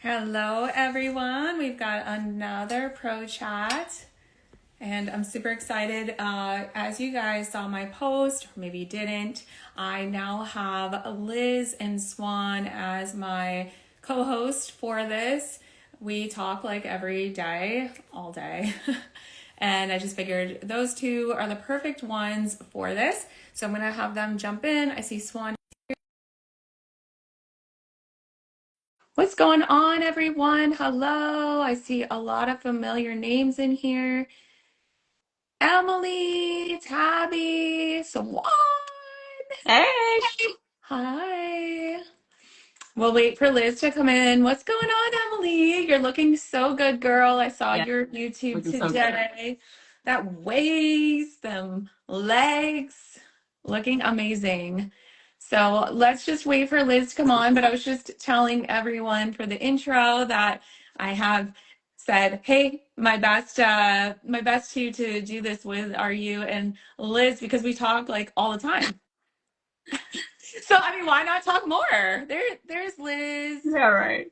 Hello, everyone. We've got another pro chat, and I'm super excited. As you guys saw my post, or maybe you didn't, I now have Liz and Xuan as my co host for this. We talk like every day, all day. And I just figured those two are the perfect ones for this. So I'm going to have them jump in. I see Xuan. What's going on, everyone? Hello. I see a lot of familiar names in here. Emily, Tabby, Swan. Hey, Hi. We'll wait for Liz to come in. What's going on, Emily? You're looking so good, girl. I saw yeah, your YouTube looking so good. today. That waist, them legs, looking amazing. So let's just wait for Liz to come on. But I was just telling everyone for the intro that I have said, hey, my best two to do this with are you and Liz because we talk like all the time. So I mean, why not talk more? There's Liz. Yeah, right.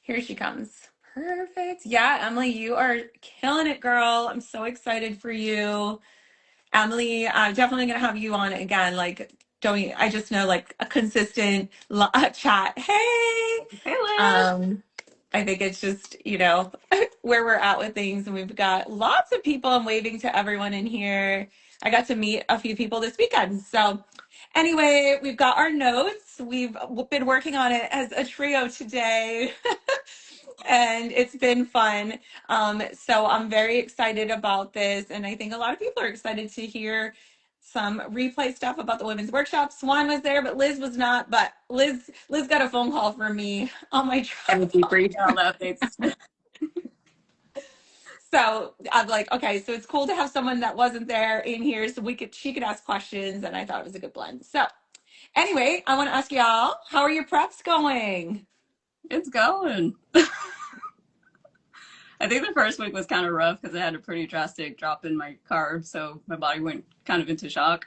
Here she comes. Perfect. Yeah, Emily, you are killing it, girl. I'm so excited for you. Emily, I'm definitely gonna have you on again. Like, don't you, I just know like a consistent chat. Hey. Hey, Liz. Um, I think it's just, where we're at with things, and we've got lots of people. I'm waving to everyone in here. I got to meet a few people this weekend. So anyway, we've got our notes. We've been working on it as a trio today. And it's been fun. So I'm very excited about this. And I think a lot of people are excited to hear some replay stuff about the women's workshop. Swan was there, but Liz was not. But Liz got a phone call from me on my And the drive. debrief. All the updates. So I'm like, okay, so it's cool to have someone that wasn't there in here so she could ask questions, and I thought it was a good blend. So anyway, I want to ask y'all, how are your preps going? It's going. I think the first week was kind of rough because I had a pretty drastic drop in my carbs, so my body went kind of into shock.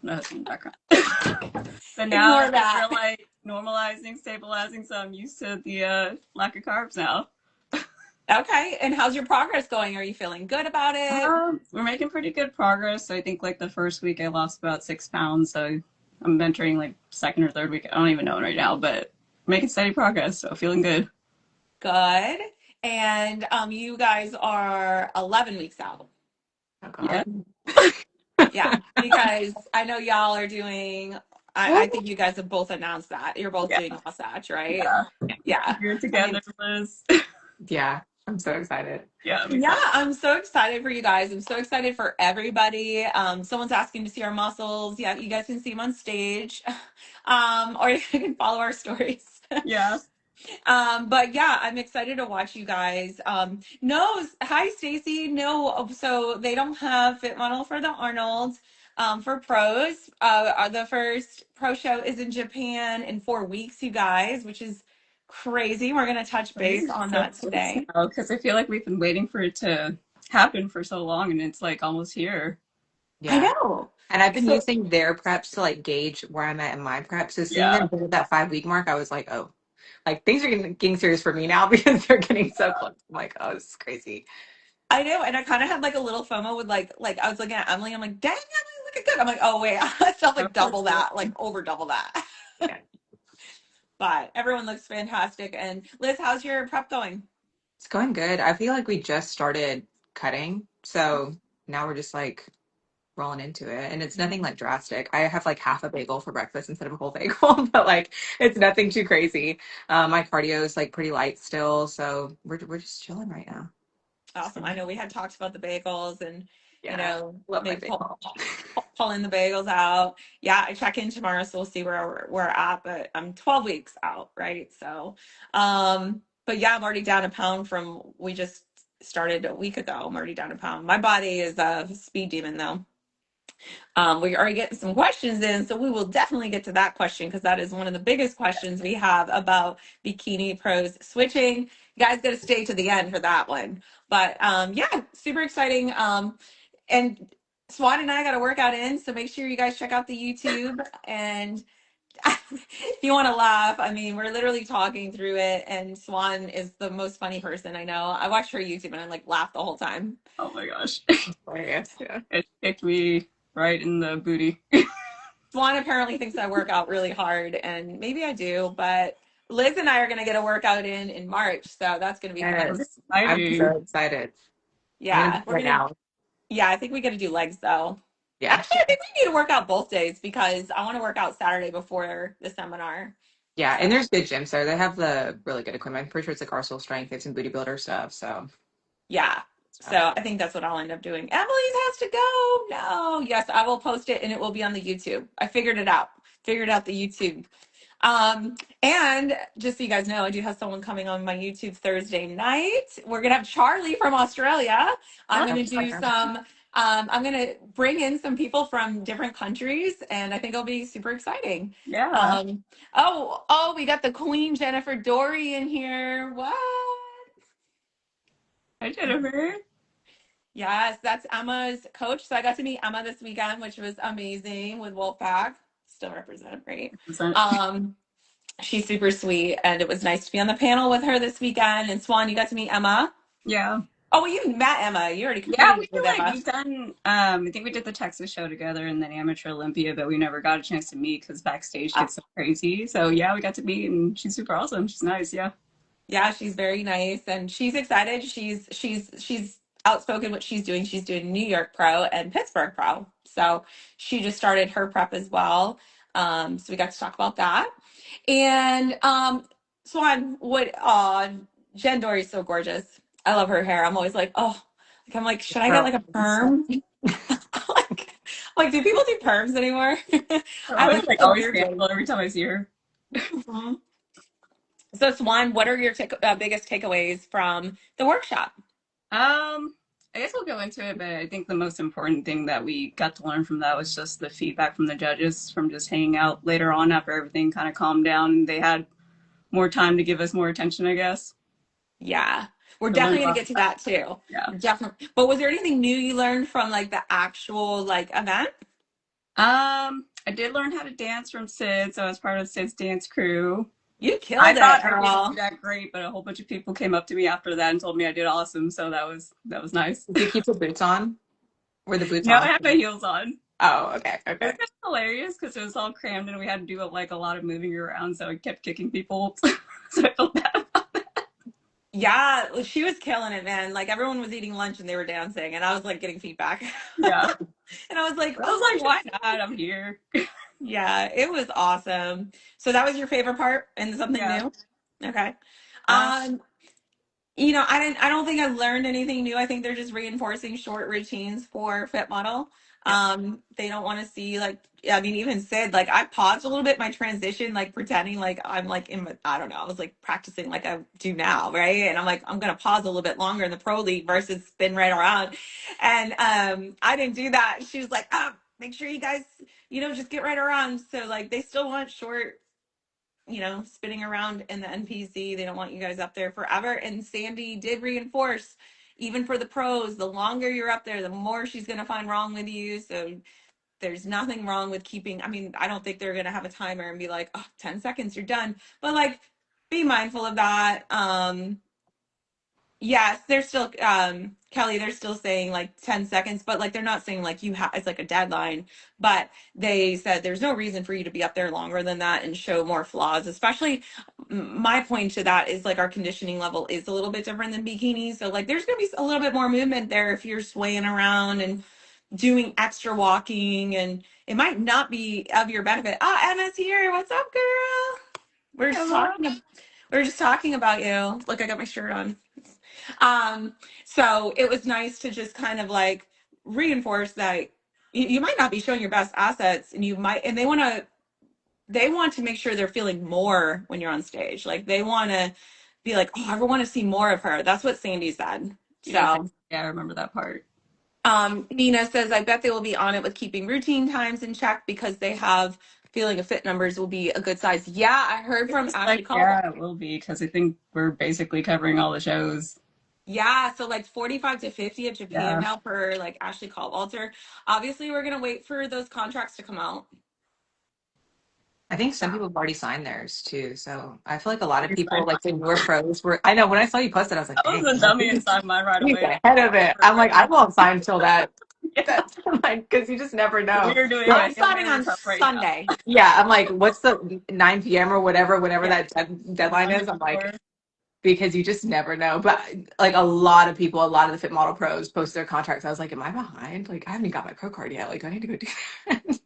My husband in the background. But now Ignore I think that. we're like normalizing, stabilizing, so I'm used to the lack of carbs now. Okay, and how's your progress going? Are you feeling good about it? We're making pretty good progress. I think like the first week I lost about 6 pounds, so I'm entering like second or third week. I don't even know right now, but making steady progress, so feeling good. Good. And you guys are 11 weeks out. Oh God. Yeah, because I know y'all are doing, I think you guys have both announced that. You're both Yeah, doing Wasatch, right? yeah. Yeah. You're I together, mean, Liz. yeah, I'm so excited. Yeah, I'm Yeah, excited. I'm so excited for you guys. I'm so excited for everybody. Someone's asking to see our muscles. Yeah, you guys can see them on stage. Or you can follow our stories. Yeah. But yeah, I'm excited to watch you guys. No, hi Stacy. No, so they don't have Fit Model for the Arnold. For pros, the first pro show is in Japan in 4 weeks, you guys, which is crazy. We're gonna touch base Crazy. on So that close today. now because I feel like we've been waiting for it to happen for so long, and it's like almost here. I Yeah. know. And I've been So using their preps to like gauge where I'm at in my prep. So seeing Yeah. them hit that 5 week mark, I was like, oh, like things are getting serious for me now because they're getting so close. I'm like, oh, this is crazy. I know, and I kind of had like a little FOMO with like I was looking at Emily. I'm like, dang, Emily, look at good. I'm like, oh wait, I still have Oh, like double that, like over double that. Yeah. But everyone looks fantastic. And Liz, how's your prep going? It's going good. I feel like we just started cutting. So now we're just like rolling into it. And it's nothing like drastic. I have like half a bagel for breakfast instead of a whole bagel, but like it's nothing too crazy. My cardio is like pretty light still. So we're just chilling right now. Awesome. I know we had talked about the bagels and, Yeah. Love my maybe bagel. pulling the bagels out. Yeah, I check in tomorrow, so we'll see where we're at. But I'm 12 weeks out, right? So, but yeah, I'm already down a pound from we just started a week ago. I'm already down a pound. My body is a speed demon, though. We are getting some questions in, so we will definitely get to that question because that is one of the biggest questions we have about Bikini Pros switching. You guys got to stay to the end for that one. But yeah, super exciting. And Swan and I got a workout in, so make sure you guys check out the YouTube and if you want to laugh, I mean, we're literally talking through it, and Xuan is the most funny person I know. I watch her YouTube and I like laugh the whole time. Oh my gosh. Hilarious. Yeah. It kicked me right in the booty. Xuan apparently thinks I work out really hard, and maybe I do, but Liz and I are going to get a workout in March, so that's going to be fun. Yes. I'm so Exciting. excited. I'm gonna do Yeah, it right now. yeah, I think we got to do legs though. Yeah. Actually, I think we need to work out both days because I want to work out Saturday before the seminar. Yeah. So, And there's good gyms there. They have the really good equipment. I'm pretty sure it's like Arsenal Strength. They have some booty builder stuff. yeah. So So I think that's what I'll end up doing. Emily's has to go. No. Yes, I will post it and it will be on the YouTube. I figured it out. Figured out the YouTube. And just so you guys know, I do have someone coming on my YouTube Thursday night. We're gonna have Charlie from Australia. I'm oh, gonna do some. I'm gonna bring in some people from different countries, and I think it'll be super exciting. Yeah. We got the Queen Jennifer Dory in here. What? Hi, Jennifer. Yes, that's Emma's coach. So I got to meet Emma this weekend, which was amazing with Wolfpack. Still represent, right? 100%. Um, She's super sweet, and it was nice to be on the panel with her this weekend. And Swan, you got to meet Emma. Yeah. Oh, well, you met Emma. You already Yeah, competed we with feel like Emma. we've done, I think we did the Texas show together and then Amateur Olympia, but we never got a chance to meet because backstage Uh, gets so crazy. So yeah, we got to meet and she's super awesome. She's nice. Yeah. yeah, she's very nice, and she's excited. She's outspoken what she's doing. She's doing New York Pro and Pittsburgh Pro, so she just started her prep as well. So we got to talk about that. And Swan, Jen Dory's so gorgeous. I love her hair. I'm always like, oh, like I'm like, should I get like a perm? like, do people do perms anymore? Her I always like like the always weird ones. standing every time I see her. Mhm. So, Swan, what are your biggest takeaways from the workshop? I guess we'll go into it, but I think the most important thing that we got to learn from that was just the feedback from the judges from just hanging out later on after everything kind of calmed down. They had more time to give us more attention, I guess. Yeah, we're So I learned definitely a gonna lot. get to that too. Yeah. Definitely. But was there anything new you learned from like the actual like event? I did learn how to dance from Sid, so I was part of Sid's dance crew. You I killed it, thought I didn't do girl. that great, but a whole bunch of people came up to me after that and told me I did awesome. So that was nice. did you keep the boots on? Were the boots No, I off? had my heels on. Oh, okay. It was Okay. kind of hilarious because it was all crammed and we had to do like a lot of moving around, so I kept kicking people. So I felt bad. Yeah, she was killing it, man. Like everyone was eating lunch and they were dancing, and I was like getting feedback. Yeah, And I was like, but I was oh, like, why not? I'm here. yeah, it was awesome. So that was your favorite part and something Yeah. new? Okay. Uh, Um, I don't think I learned anything new. I think they're just reinforcing short routines for fit model. yep. They don't want to see like, I mean, even Sid, like I paused a little bit my transition, like pretending like I'm like I don't know, I was like practicing like I do now, right? And I'm like, I'm gonna pause a little bit longer in the pro league versus spin right around. And I didn't do that. She was like, make sure you guys, just get right around. So like they still want short spinning around in the NPC. They don't want you guys up there forever. And Sandy did reinforce, even for the pros, the longer you're up there, the more she's going to find wrong with you. So there's nothing wrong with keeping, I mean, I don't think they're going to have a timer and be like, oh, 10 seconds, you're done. But like, be mindful of that. Yes, they're still Kelly, they're still saying like 10 seconds, but like they're not saying like you have it's like a deadline, but they said there's no reason for you to be up there longer than that and show more flaws, especially my point to that is like our conditioning level is a little bit different than bikini. So like there's gonna be a little bit more movement there if you're swaying around and doing extra walking, and it might not be of your benefit. Emma's here. What's up, girl? We're just Emma. talking we're just talking about you. Look, I got my shirt on. Um, so it was nice to just kind of like reinforce that you might not be showing your best assets, and and they want to make sure they're feeling more when you're on stage. Like they want to be like, oh, I want to see more of her. That's what Sandy said. She did say, So, yeah, I remember that part. Nina says, I bet they will be on it with keeping routine times in check because they have feeling of fit numbers will be a good size. Yeah, I heard It's from just Ashley like, Caldwell. yeah, it will be because I think we're basically covering all the shows. Yeah, so like 45 to 50 at Japan Yeah. now for like Ashley Caldwell. Obviously, we're gonna wait for those contracts to come out. I think some people have already signed theirs too. So I feel like a lot of I people, like the newer pros, were. I know when I saw you post it, I was like, was dang, a dummy and signed mine right he's away. ahead of it. For I'm like, I ready. won't sign till that. Yeah. That's like, because you just never know. We are doing I'm a Hail starting Mary on prep right now. Sunday. Yeah, I'm like, what's the 9 p.m. or whatever Yeah. that deadline One is? I'm hour. like, because you just never know. But like a lot of people, a lot of the fit model pros post their contracts. I was like, am I behind? Like, I haven't got my pro card yet. Like, do I need to go do that?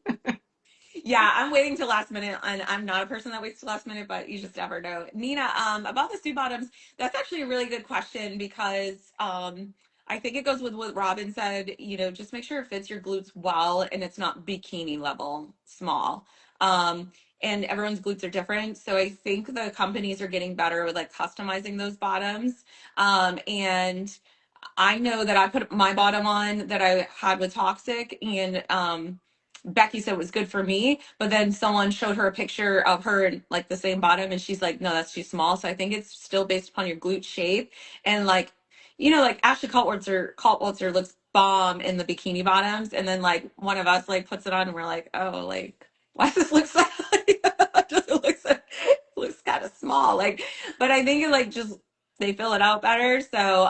Yeah, I'm waiting till last minute, and I'm not a person that waits till last minute, but you just never know. Nina, about the suit bottoms, that's actually a really good question because I think it goes with what Robin said. You know, just make sure it fits your glutes well and it's not bikini level small. And everyone's glutes are different, so I think the companies are getting better with like customizing those bottoms. And I know that I put my bottom on that I had with Toxic, and Becky said it was good for me, but then someone showed her a picture of her in like the same bottom, and she's like, no, that's too small. So I think it's still based upon your glute shape. And like, you know, like Ashley Kaltwalter looks bomb in the bikini bottoms, and then like one of us like puts it on and we're like, oh, like why does this look so just looks kind of small. Like, but I think it like just they fill it out better. So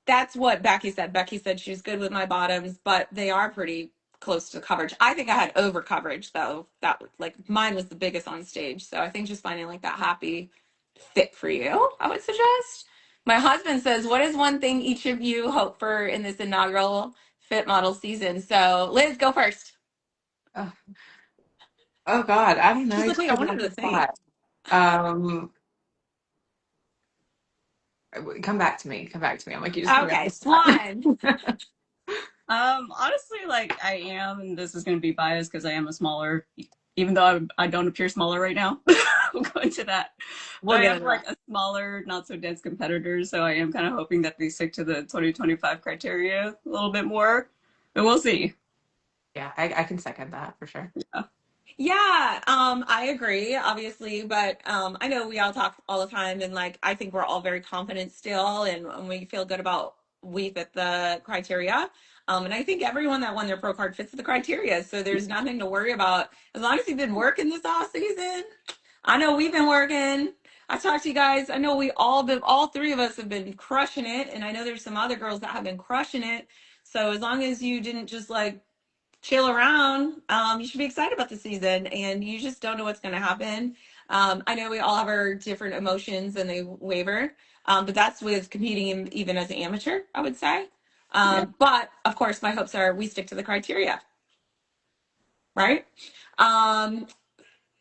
that's what Becky said. Becky said she's good with my bottoms, but they are pretty close to coverage. I think I had over coverage though. That was like mine was the biggest on stage. So I think just finding like that happy fit for you, I would suggest. My husband says, what is one thing each of you hope for in this inaugural fit model season? So Liz, go first. Oh, oh God, I don't know. She's You like, just wait, I put me wanted on to the think. spot. Um, come back to me. Come back to me. I'm like, you just put me on Okay, the spot. Swan. Honestly, like I am, and this is going to be biased because I am a smaller, even though I don't appear smaller right now. We'll go into that. But We'll I get am into like that. a smaller, not so dense competitor, so I am kind of hoping that they stick to the 2025 criteria a little bit more. But we'll see. Yeah, I can second that for sure. Yeah. Yeah, I agree, obviously, but I know we all talk all the time, and like I think we're all very confident still, and we feel good about we fit the criteria. And I think everyone that won their pro card fits the criteria, so there's nothing to worry about as long as you've been working this off season. I know we've been working. I talked to you guys. I know all three of us have been crushing it, and I know there's some other girls that have been crushing it. So as long as you didn't just like chill around. You should be excited about the season, and you just don't know what's going to happen. I know we all have our different emotions and they waver, but that's with competing even as an amateur, I would say. Yeah. But of course, my hopes are we stick to the criteria, right? Um,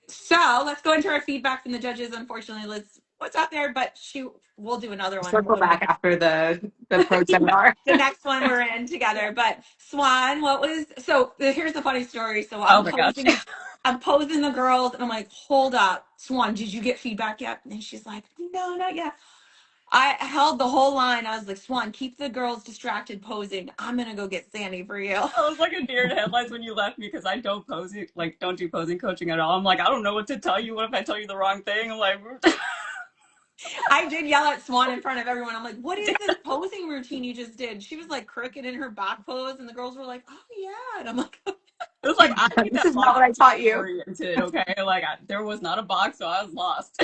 so let's go into our feedback from the judges. Unfortunately, Liz what's out there, but we'll do another one Circle when we back after the pro seminar. the next one we're in together. But Swan, here's the funny story. So Oh my gosh. I'm posing the girls and I'm like, hold up, Swan, did you get feedback yet? And she's like, no, not yet. I held the whole line. I was like, Swan, keep the girls distracted posing. I'm gonna go get Sandy for you. I was like a deer in headlights when you left me because I don't don't do posing coaching at all. I'm like, I don't know what to tell you. What if I tell you the wrong thing? I'm like, I did yell at Swan in front of everyone. I'm like, what is this posing routine you just did? She was like crooked in her back pose, and the girls were like, oh yeah. And I'm like, it was like I need This that is not box what I taught you. oriented. Okay, like there was not a box, so I was lost.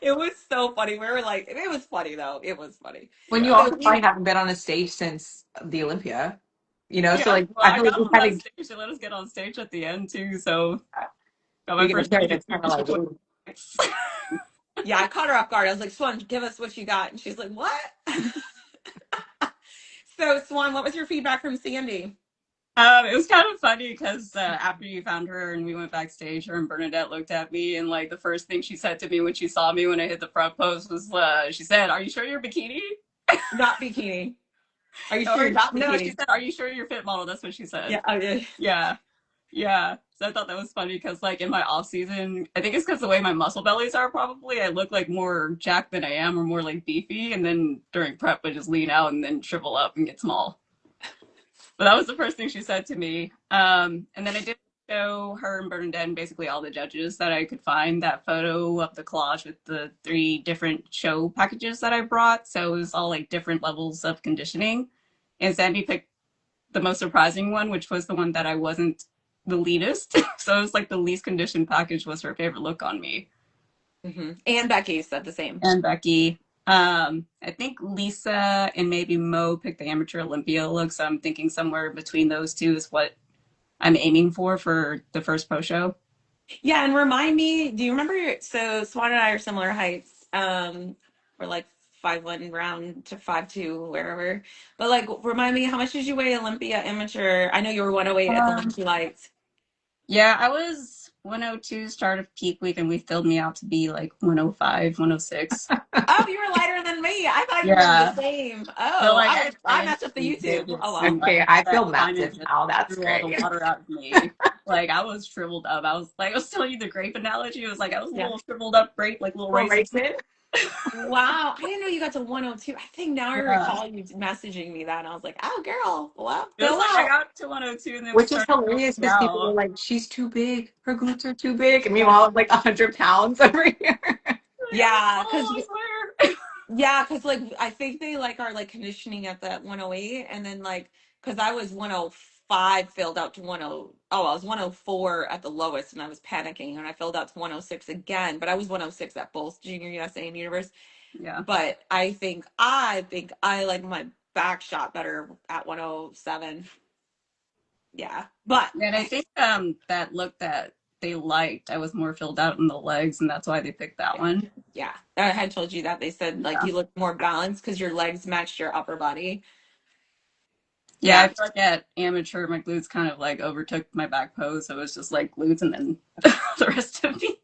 it was so funny. We were like, it was funny though. It was funny. When you Yeah. So also probably haven't been on a stage since the Olympia, so Yeah, like well, I I feel like got you on that kind stage. They let us get on stage at the end too, so got my you get first a period media that's kind of like, ooh. experience. yeah, I caught her off guard. I was like, Swan, give us what you got. And she's like, what? So, Swan, what was your feedback from Sandy? It was kind of funny because after you found her and we went backstage, her and Bernadette looked at me, and like the first thing she said to me when she saw me when I hit the front post was, she said, "Are you sure you're bikini?" Not bikini. Are you sure Or you're not no, she bikini? said, "Are you sure you're fit model?" That's what she Yeah, said. I did. Yeah. Yeah. So I thought that was funny because, like, in my off season, I think it's because the way my muscle bellies are, probably, I look like more jacked than I am, or more like beefy. And then during prep, I just lean out and then shrivel up and get small. But that was the first thing she said to me. And then I did show her and Bernadette and basically all the judges that I could find that photo of the collage with the 3 different show packages that I brought. So it was all like different levels of conditioning. And Sandy picked the most surprising one, which was the one that I wasn't the leanest. So it was like the least conditioned package was her favorite look on me. And Becky said the same. And Becky. I think Lisa and maybe Mo picked the amateur Olympia look, so I'm thinking somewhere between those two is what I'm aiming for the first pro show. Yeah, and remind me, do you remember? So Swan and I are similar heights. We're like 5'1" round to 5'2", wherever. But like, remind me, how much did you weigh Olympia amateur? I know you were 108 at the Um, Linky Lights. yeah, I was 102 start of peak week, and we filled me out to be like 105, 106. Oh, you were lighter than me. I thought you were the Yeah, same. but Oh, like I I ran messed up the in YouTube. Oh Vegas, well. and Okay, like I that feel kind of massive just now. That's threw all great. the water out of me. Like I was shriveled up. I was telling you the grape analogy. It was like I was a Yeah. little shriveled up grape, like little Well, raisin. racing. Wow. I didn't know you got to 102. I think now I Yeah. recall you messaging me that, and I was like, oh, girl, well, It was fill like I out. got to 102 and then we Which is started hilarious working because people were out. like, she's too big. Her glutes are too big. And Yeah. meanwhile, I'm like 100 pounds over here. Like, I'm Yeah, because small, I swear. Yeah, because like I think they like are like conditioning at that 108, and then like because I was 105 filled out to 10, I was 104 at the lowest, and I was panicking, and I filled out to 106 again, but I was 106 at both Junior USA and Universe. Yeah. But I think I like my back shot better at 107. Yeah, but And I think that look that they liked, I was more filled out in the legs, and that's why they picked that yeah, one. yeah, I had told you that they said like Yeah. you look more balanced because your legs matched your upper body. Yeah, I Yeah. feel like at amateur my glutes kind of like overtook my back pose, so it was just like glutes and then the rest of me.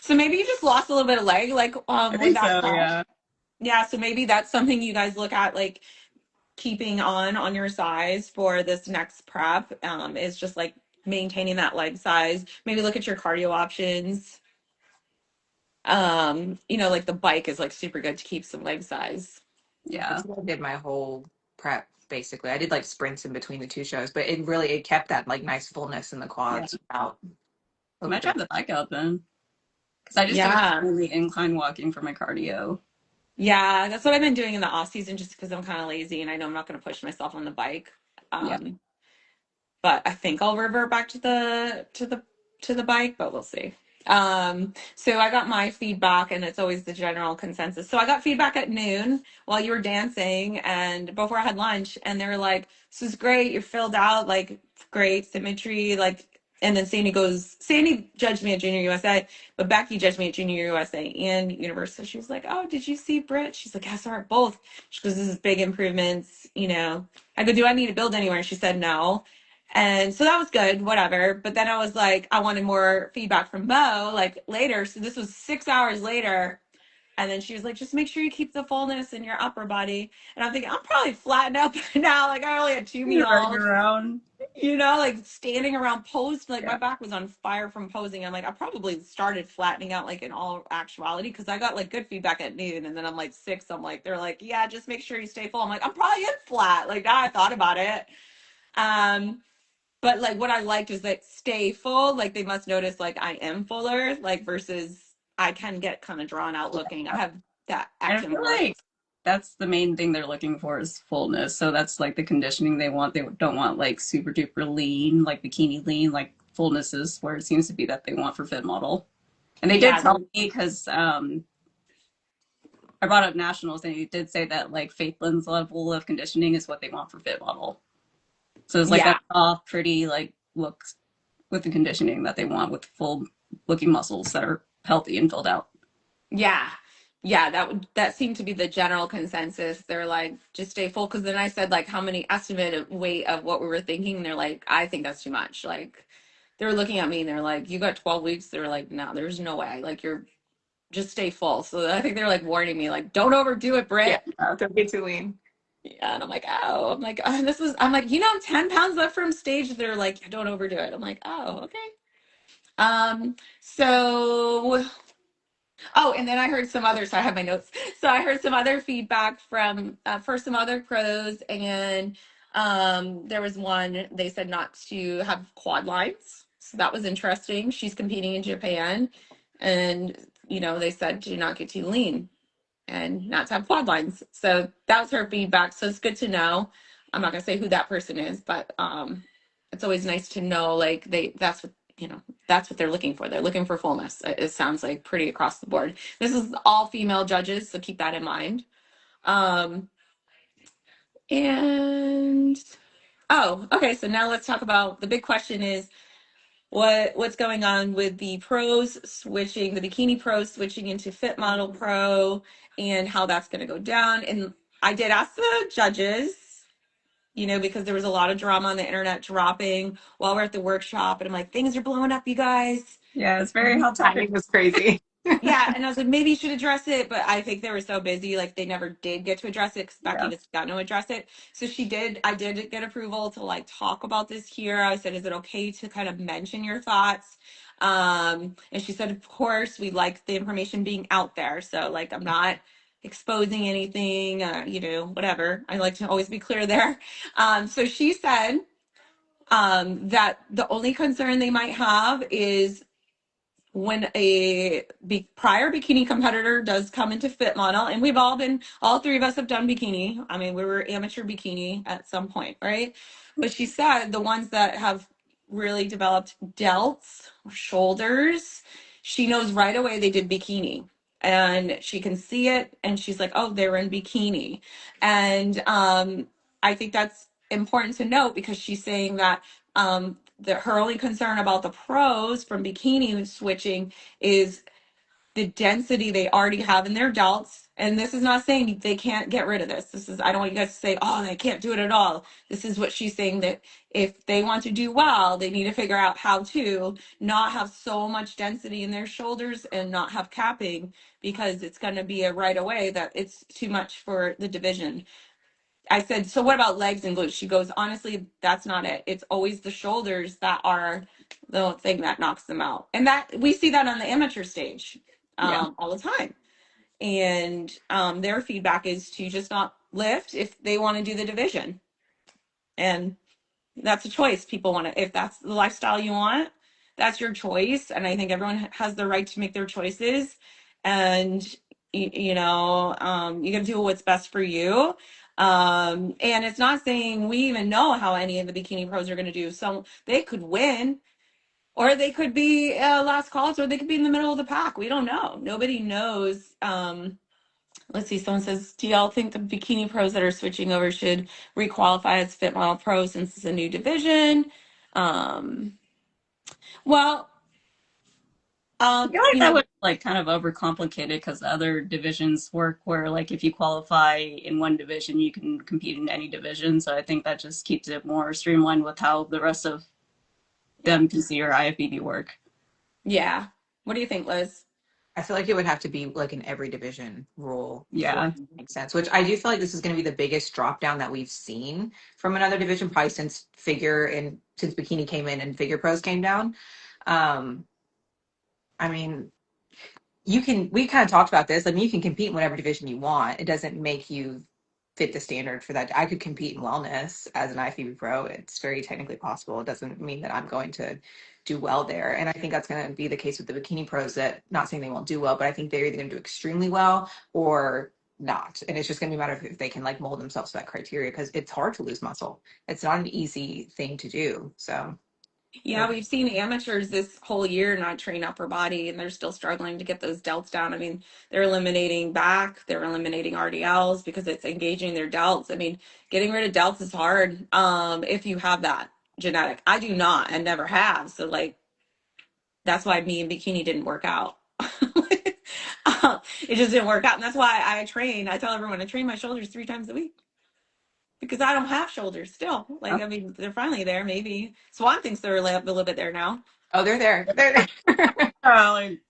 So maybe you just lost a little bit of leg, like I with think that so, prep. yeah. Yeah, so maybe that's something you guys look at, like keeping on your size for this next prep, is just like maintaining that leg size. Maybe look at your cardio options. Like the bike is like super good to keep some leg size. Yeah. That's what I did my whole prep, basically. I did like sprints in between the two shows, but it kept that like nice fullness in the Yeah. quads out. I might try the bike out then. Because I just do Yeah. mainly incline walking for my cardio. Yeah, that's what I've been doing in the off season just because I'm kind of lazy and I know I'm not going to push myself on the bike. Yeah. Um, but I think I'll revert back to the bike, but we'll see. So I got my feedback, and it's always the general consensus. So I got feedback at noon while you were dancing and before I had lunch, and they were like, "This is great. You're filled out, like great symmetry, like." And then Sandy judged me at Junior USA, but Becky judged me at Junior USA and Universal. She was like, "Oh, did you see Britt?" She's like, "I saw her both." She goes, "This is big improvements." I go, "Do I need to build anywhere?" And she said, "No." And so that was good, whatever. But then I was like, I wanted more feedback from Mo, like later. So this was 6 hours later. And then she was like, just make sure you keep the fullness in your upper body. And I'm thinking, I'm probably flattened out by now. Like I only had two You're running meals, around. like standing around posed. Like my Yeah. back was on fire from posing. I'm like, I probably started flattening out like in all actuality because I got like good feedback at noon. And then I'm like 6. I'm like, they're like, yeah, just make sure you stay full. I'm like, I'm probably in flat. Like now I thought about it. Um, but like what I liked is that stay full. Like they must notice like I am fuller, like versus I can get kind of drawn out looking. I have that And I action feel look. like that's the main thing they're looking for is fullness. So that's like the conditioning they want. They don't want like super duper lean, like bikini lean, like fullness is where it seems to be that they want for fit model. And they did Yeah, tell me because I brought up nationals and they did say that like Faith Lynn's level of conditioning is what they want for fit model. So it's like yeah, that soft, pretty like looks with the conditioning that they want with full looking muscles that are healthy and filled out. yeah, yeah. That seemed to be the general consensus. They're like, just stay full. Because then I said like, how many estimated weight of what we were thinking? And they're like, I think that's too much. Like they were looking at me and they're like, you got 12 weeks. They're like, no, there's no way. Like you're just stay full. So I think they're like warning me, like, don't overdo it, Yeah, Britt. don't get too lean. Yeah, and I'm like, oh, I'm like, 10 pounds left from stage. They're like, don't overdo it. I'm like, oh, okay. So, oh, and then I heard some others. So I have my notes. So I heard some other feedback from, for some other pros, and there was one, they said not to have quad lines. So that was interesting. She's competing in Japan, and, they said do not get too lean and not to have quad lines. So that was her feedback. So it's good to know. I'm not gonna say who that person is, but it's always nice to know, like, that's what, that's what they're looking for. They're looking for fullness. It sounds like pretty across the board. This is all female judges, so keep that in mind. Um, and oh, okay. So now let's talk about the big question is what's going on with the pros switching, the bikini pros switching into fit model pro, and how that's going to go down. And I did ask the judges, because there was a lot of drama on the internet dropping while we're at the workshop, and I'm like, things are blowing up, you guys. Yeah, it's very hot topic. Timing was crazy. Yeah, and I was like, maybe you should address it, but I think they were so busy, like they never did get to address it because Becky Yeah. just got to address it. So I did get approval to like talk about this here. I said, is it okay to kind of mention your thoughts? And she said, of course, we like the information being out there. So like, I'm not exposing anything, whatever. I like to always be clear there. So she said, that the only concern they might have is when a prior bikini competitor does come into fit model, and all three of us have done bikini. I mean, we were amateur bikini at some point, right? But she said the ones that have really developed delts, shoulders, she knows right away they did bikini. And she can see it, and she's like, oh, they're in bikini. And I think that's important to note because she's saying that her only concern about the pros from bikini switching is the density they already have in their delts. And this is not saying they can't get rid of this. I don't want you guys to say, oh, they can't do it at all. This is what she's saying, that if they want to do well, they need to figure out how to not have so much density in their shoulders and not have capping, because it's going to be a right away that it's too much for the division. I said, so what about legs and glutes? She goes, honestly, that's not it. It's always the shoulders that are the thing that knocks them out. And that we see that on the amateur stage all the time. And their feedback is to just not lift if they want to do the division. And that's a choice. People want to, if that's the lifestyle you want, that's your choice. And I think everyone has the right to make their choices. And, you got to do what's best for you. And it's not saying we even know how any of the bikini pros are going to do. So they could win, or they could be last calls, or they could be in the middle of the pack. We don't know. Nobody knows. Let's see, someone says, do y'all think the bikini pros that are switching over should requalify as fit model pro since it's a new division? Well, I feel like that was like kind of overcomplicated because other divisions work where like if you qualify in one division, you can compete in any division. So I think that just keeps it more streamlined with how the rest of the MPC or IFBB work. Yeah. What do you think, Liz? I feel like it would have to be like an every division rule for Yeah. it to make sense, which I do feel like this is going to be the biggest drop down that we've seen from another division, probably since bikini came in and figure pros came down. I mean, we kind of talked about this. I mean, you can compete in whatever division you want. It doesn't make you fit the standard for that. I could compete in wellness as an IFBB pro. It's very technically possible. It doesn't mean that I'm going to do well there. And I think that's going to be the case with the bikini pros, that not saying they won't do well, but I think they're either going to do extremely well or not. And it's just going to be a matter of if they can like mold themselves to that criteria, because it's hard to lose muscle. It's not an easy thing to do. So Yeah, we've seen amateurs this whole year not train upper body, and they're still struggling to get those delts down. I mean, they're eliminating back, they're eliminating RDLs because it's engaging their delts. I mean, getting rid of delts is hard if you have that genetic. I do not and never have. So, like, that's why me and bikini didn't work out. It just didn't work out. And that's why I tell everyone I train my shoulders 3 times a week, because I don't have shoulders still. Like, I mean, they're finally there. Maybe Swan thinks they're a little bit there now. oh, they're there. They're there. Like,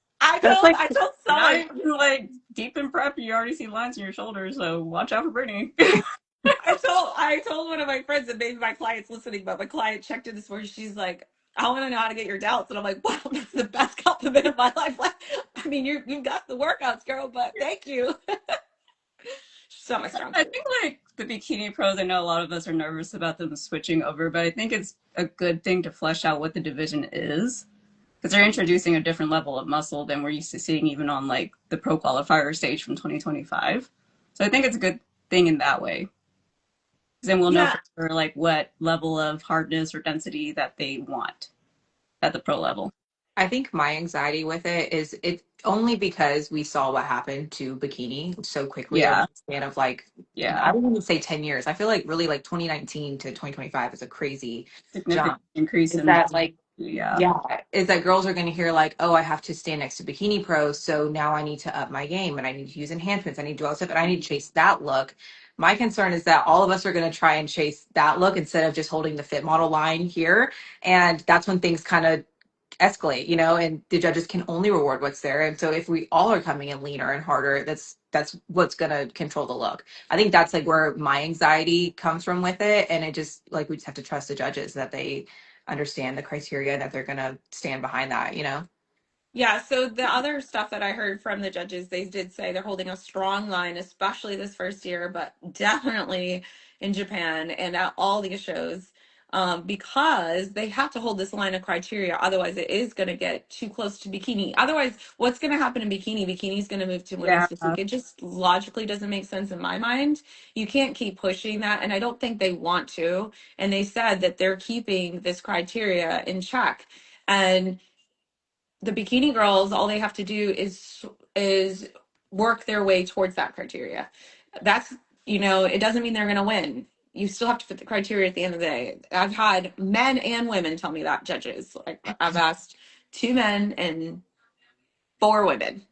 that's like, I told not someone, even like deep in prep, you already see lines in your shoulders, so watch out for Brittni. I told one of my friends, and maybe my client's listening, but my client checked in this morning. She's like, I want to know how to get your delts. And I'm like, wow, that's the best compliment of my life. Like, I mean, you've got the workouts, girl, but thank you. She's not my strong I suit. think like the bikini pros, I know a lot of us are nervous about them switching over, but I think it's a good thing to flesh out what the division is, because they're introducing a different level of muscle than we're used to seeing even on like the pro qualifier stage from 2025. So I think it's a good thing in that way. then we'll know Yeah, for sure like what level of hardness or density that they want at the pro level. I think my anxiety with it is it only because we saw what happened to Bikini so quickly over Yeah, the span of like, I yeah, wouldn't even say 10 years. I feel like really like 2019 to 2025 is a crazy significant jump. increase Is in that muscle. like, Yeah, yeah, is that girls are going to hear like, oh, I have to stand next to Bikini Pros, so now I need to up my game and I need to use enhancements. I need to do all this stuff and I need to chase that look. My concern is that all of us are going to try and chase that look instead of just holding the fit model line here. And that's when things kind of escalate, and the judges can only reward what's there. And so if we all are coming in leaner and harder, that's what's gonna control the look. I think that's like where my anxiety comes from with it. And it just like we just have to trust the judges that they understand the criteria and that they're gonna stand behind that. yeah, so the other stuff that I heard from the judges, they did say they're holding a strong line, especially this first year, but definitely in Japan and at all these shows, because they have to hold this line of criteria. Otherwise, it is going to get too close to bikini. Otherwise, what's going to happen in bikini? Bikini is going to move to yeah, women's physique. It just logically doesn't make sense in my mind. You can't keep pushing that, and I don't think they want to. And they said that they're keeping this criteria in check. And the bikini girls, all they have to do is work their way towards that criteria. That's, it doesn't mean they're going to win. You still have to fit the criteria at the end of the day. I've had men and women tell me that, judges. Like, I've asked 2 men and 4 women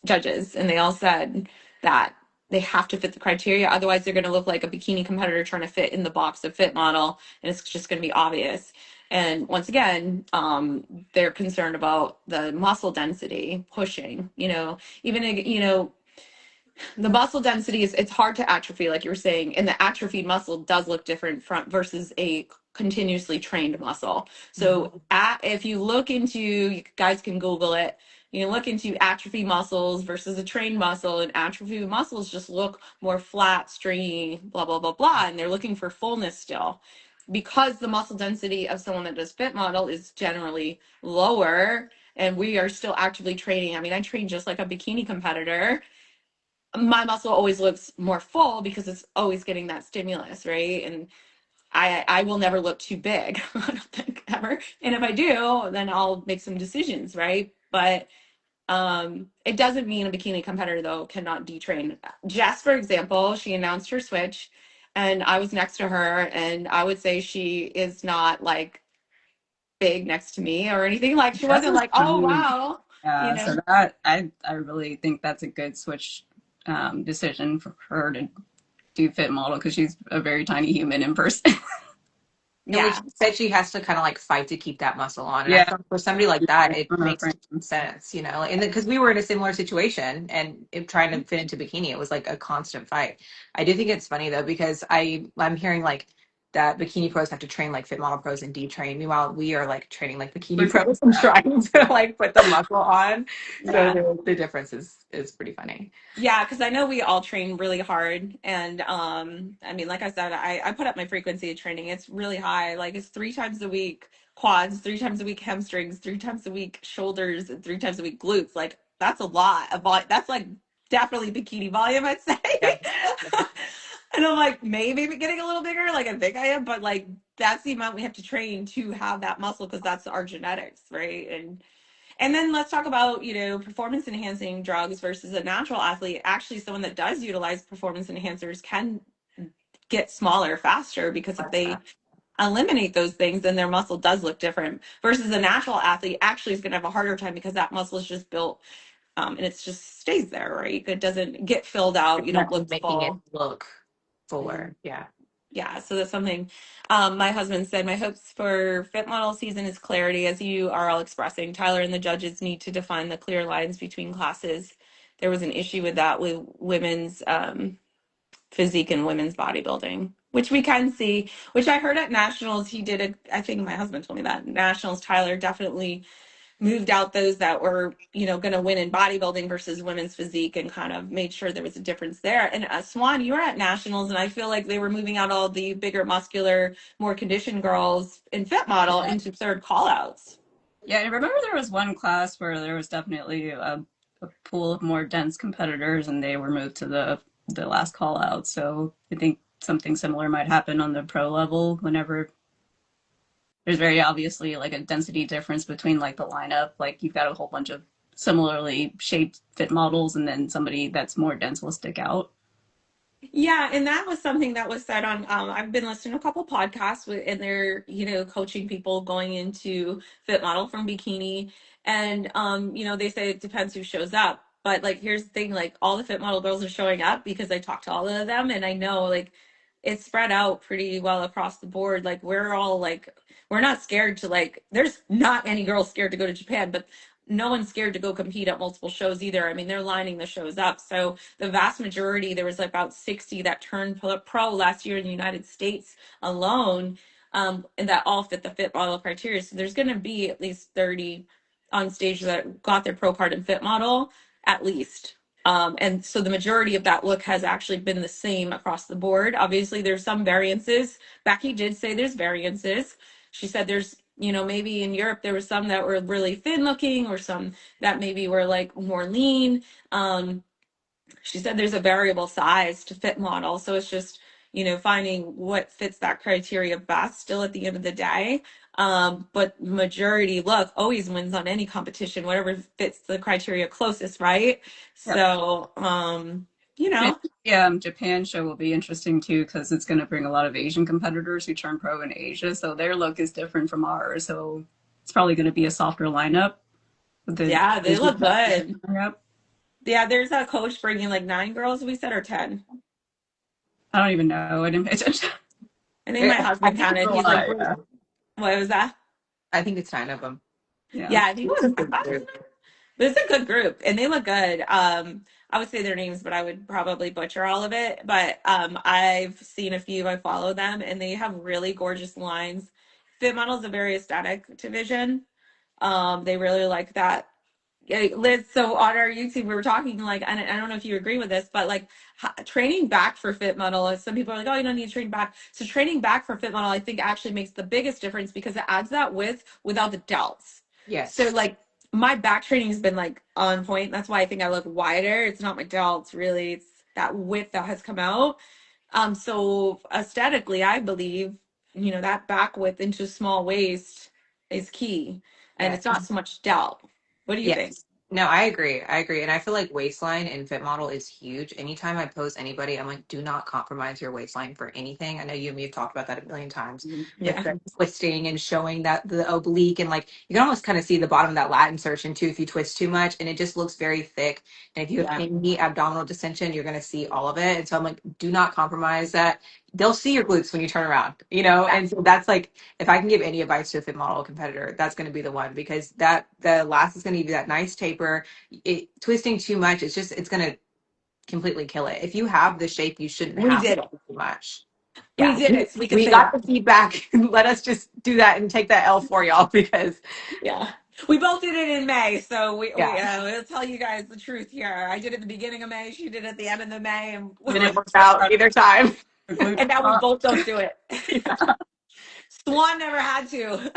judges, and they all said that they have to fit the criteria. Otherwise, they're going to look like a bikini competitor trying to fit in the box of fit model, and it's just going to be obvious. And once again, they're concerned about the muscle density pushing. Even the muscle density is it's hard to atrophy, like you were saying, and the atrophied muscle does look different from versus a continuously trained muscle. Mhm. So if you look into, you guys can Google it, you look into atrophy muscles versus a trained muscle, and atrophy muscles just look more flat, stringy, blah, blah, blah, blah, and they're looking for fullness still. Because the muscle density of someone that does fit model is generally lower, and we are still actively training. I mean, I train just like a bikini competitor. My muscle always looks more full because it's always getting that stimulus, right? And I will never look too big. I don't think ever. And if I do, then I'll make some decisions, right? But it doesn't mean a bikini competitor though cannot detrain. Jess, for example, she announced her switch and I was next to her, and I would say she is not like big next to me or anything. Like she that's wasn't a like, oh huge. wow, you Yeah, so know. that I really think that's a good switch decision for her to do fit model because she's a very tiny human in person. And when Yeah. she said she has to kind of like fight to keep that muscle on, and I Yeah, thought for somebody like that, it on her makes frame. sense. And because we were in a similar situation and trying to fit into bikini, it was like a constant fight. I do think it's funny though because I'm hearing like that bikini pros have to train like fit model pros and detrain. Meanwhile, we are like training like bikini pros and trying to like put the muscle on. So Yeah. the difference is pretty funny. Yeah, because I know we all train really hard. And I mean, like I said, I put up my frequency of training. It's really high. Like it's 3 times a week quads, 3 times a week hamstrings, 3 times a week shoulders, and 3 times a week glutes. Like that's a lot of that's like definitely bikini volume, I'd say. Yeah. And I'm like, maybe getting a little bigger, like I think I am, but like that's the amount we have to train to have that muscle because that's our genetics, right? And then let's talk about, performance enhancing drugs versus a natural athlete. Actually, someone that does utilize performance enhancers can get smaller faster because if they eliminate those things, then their muscle does look different. Versus a natural athlete actually is going to have a harder time because that muscle is just built and it just stays there, right? It doesn't get filled out. It's You don't not look making it full. look fuller. Yeah. Yeah, so that's something my husband said. My hopes for fit model season is clarity, as you are all expressing. Tyler and the judges need to define the clear lines between classes. There was an issue with that with women's physique and women's bodybuilding, which we can see, which I heard at nationals. I think my husband told me that nationals, Tyler definitely moved out those that were, going to win in bodybuilding versus women's physique and kind of made sure there was a difference there. And Swan, you were at nationals, and I feel like they were moving out all the bigger, muscular, more conditioned girls in fit model into third callouts. Yeah, I remember there was one class where there was definitely a pool of more dense competitors, and they were moved to the last call out. So I think something similar might happen on the pro level whenever there's very obviously like a density difference between like the lineup. Like you've got a whole bunch of similarly shaped fit models, and then somebody that's more dense will stick out. Yeah, and that was something that was said on I've been listening to a couple podcasts and they're, coaching people going into fit model from bikini and they say it depends who shows up. But like here's the thing, like all the fit model girls are showing up because I talked to all of them and I know like it's spread out pretty well across the board. Like we're all like we're not scared to like there's not any girls scared to go to Japan, but no one's scared to go compete at multiple shows either. I mean, they're lining the shows up. So the vast majority, there was about 60 that turned pro last year in the United States alone, and that all fit the fit model criteria. So there's going to be at least 30 on stage that got their pro card and fit model, at least. And so the majority of that look has actually been the same across the board. Obviously, there's some variances. Becky did say there's variances. She said there's, maybe in Europe there were some that were really thin looking or some that maybe were like more lean. She said there's a variable size to fit model. So it's just, finding what fits that criteria best still at the end of the day. But majority look always wins on any competition, whatever fits the criteria closest, right? Yep. So, Yeah, Japan show will be interesting too because it's going to bring a lot of Asian competitors who turn pro in Asia, so their look is different from ours. So it's probably going to be a softer lineup. With the yeah, they Asian look good. lineup. Yeah, there's a coach bringing like 9 girls, we said, or 10. I don't even know. I didn't pay attention. I think my I husband think it's counted. a He's like, lot. what Yeah. was that? I think it's 9 of them. Yeah. Yeah, I think it was, I thought it was, but it's a good group and they look good. I would say their names, but I would probably butcher all of it. But I've seen a few, I follow them, and they have really gorgeous lines. Fit Model is a very aesthetic division. They really like that. Yeah, Liz, so on our YouTube, we were talking like, and I don't know if you agree with this, but like training back for fit model, some people are like, oh, you don't need to train back. So training back for fit model, I think actually makes the biggest difference because it adds that width without the delts. So Yes. like my back training has been like on point. That's why I think I look wider. It's not my delts really. It's that width that has come out. So aesthetically, I believe, that back width into small waist is key. And Yes. it's not so much delt. What do you think? Yes. No, I agree. I agree. And I feel like waistline in fit model is huge. Anytime I post anybody, I'm like, do not compromise your waistline for anything. I know you and me have talked about that a million times with Yeah. the twisting and showing that the oblique and like you can almost kind of see the bottom of that lat insertion too if you twist too much and it just looks very thick. And if you have Yeah. any abdominal distension, you're going to see all of it. And so I'm like, do not compromise that. They'll see your glutes when you turn around, Yeah. And so that's like if I can give any advice to a fit model competitor, that's going to be the one because that the last is going to give you that nice taper. Twisting too much, it's going to completely kill it. If you have the shape, you shouldn't We have did it. too much. We Yeah, did it. So we could we say got that. the feedback. Let us just do that and take that L for y'all because Yeah. We both did it in May. So yeah, we'll tell you guys the truth here. I did it at the beginning of May. She did it at the end of the May. And, So didn't like work out either time. the glute and now we up. both don't do it. Swan never had to.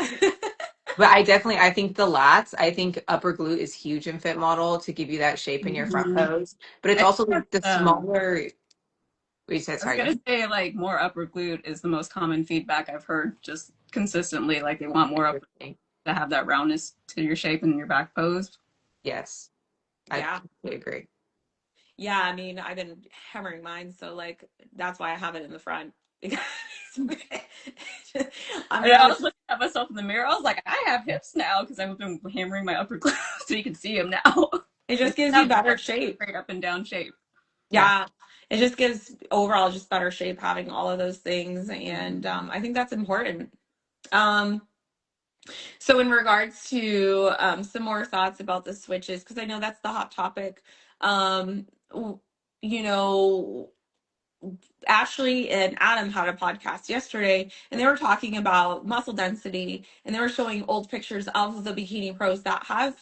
But I think the lats, I think upper glute is huge in fit model to give you that shape in your front Mhm. pose. But it's I think also that's, the smaller. We said I was sorry. gonna say like more upper glute is the most common feedback I've heard just consistently. Like they want more upper to have that roundness to your shape and your back pose. Yes, I Yeah. completely agree. Yeah. I mean, I've been hammering mine. So, like, that's why I have it in the front. Because I And mean, I I was was, looking at myself in the mirror. I was like, I have hips now because I've been hammering my upper glute so you can see them now. it It's just gives you now better like shape. straight up and down shape. Yeah. Yeah. It just gives overall just better shape having all of those things. And I think that's important. Um, So, in regards to some more thoughts about the switches, because I know that's the hot topic. Um, w- you know, Ashley and Adam had a podcast yesterday, and they were talking about muscle density, and they were showing old pictures of the bikini pros that have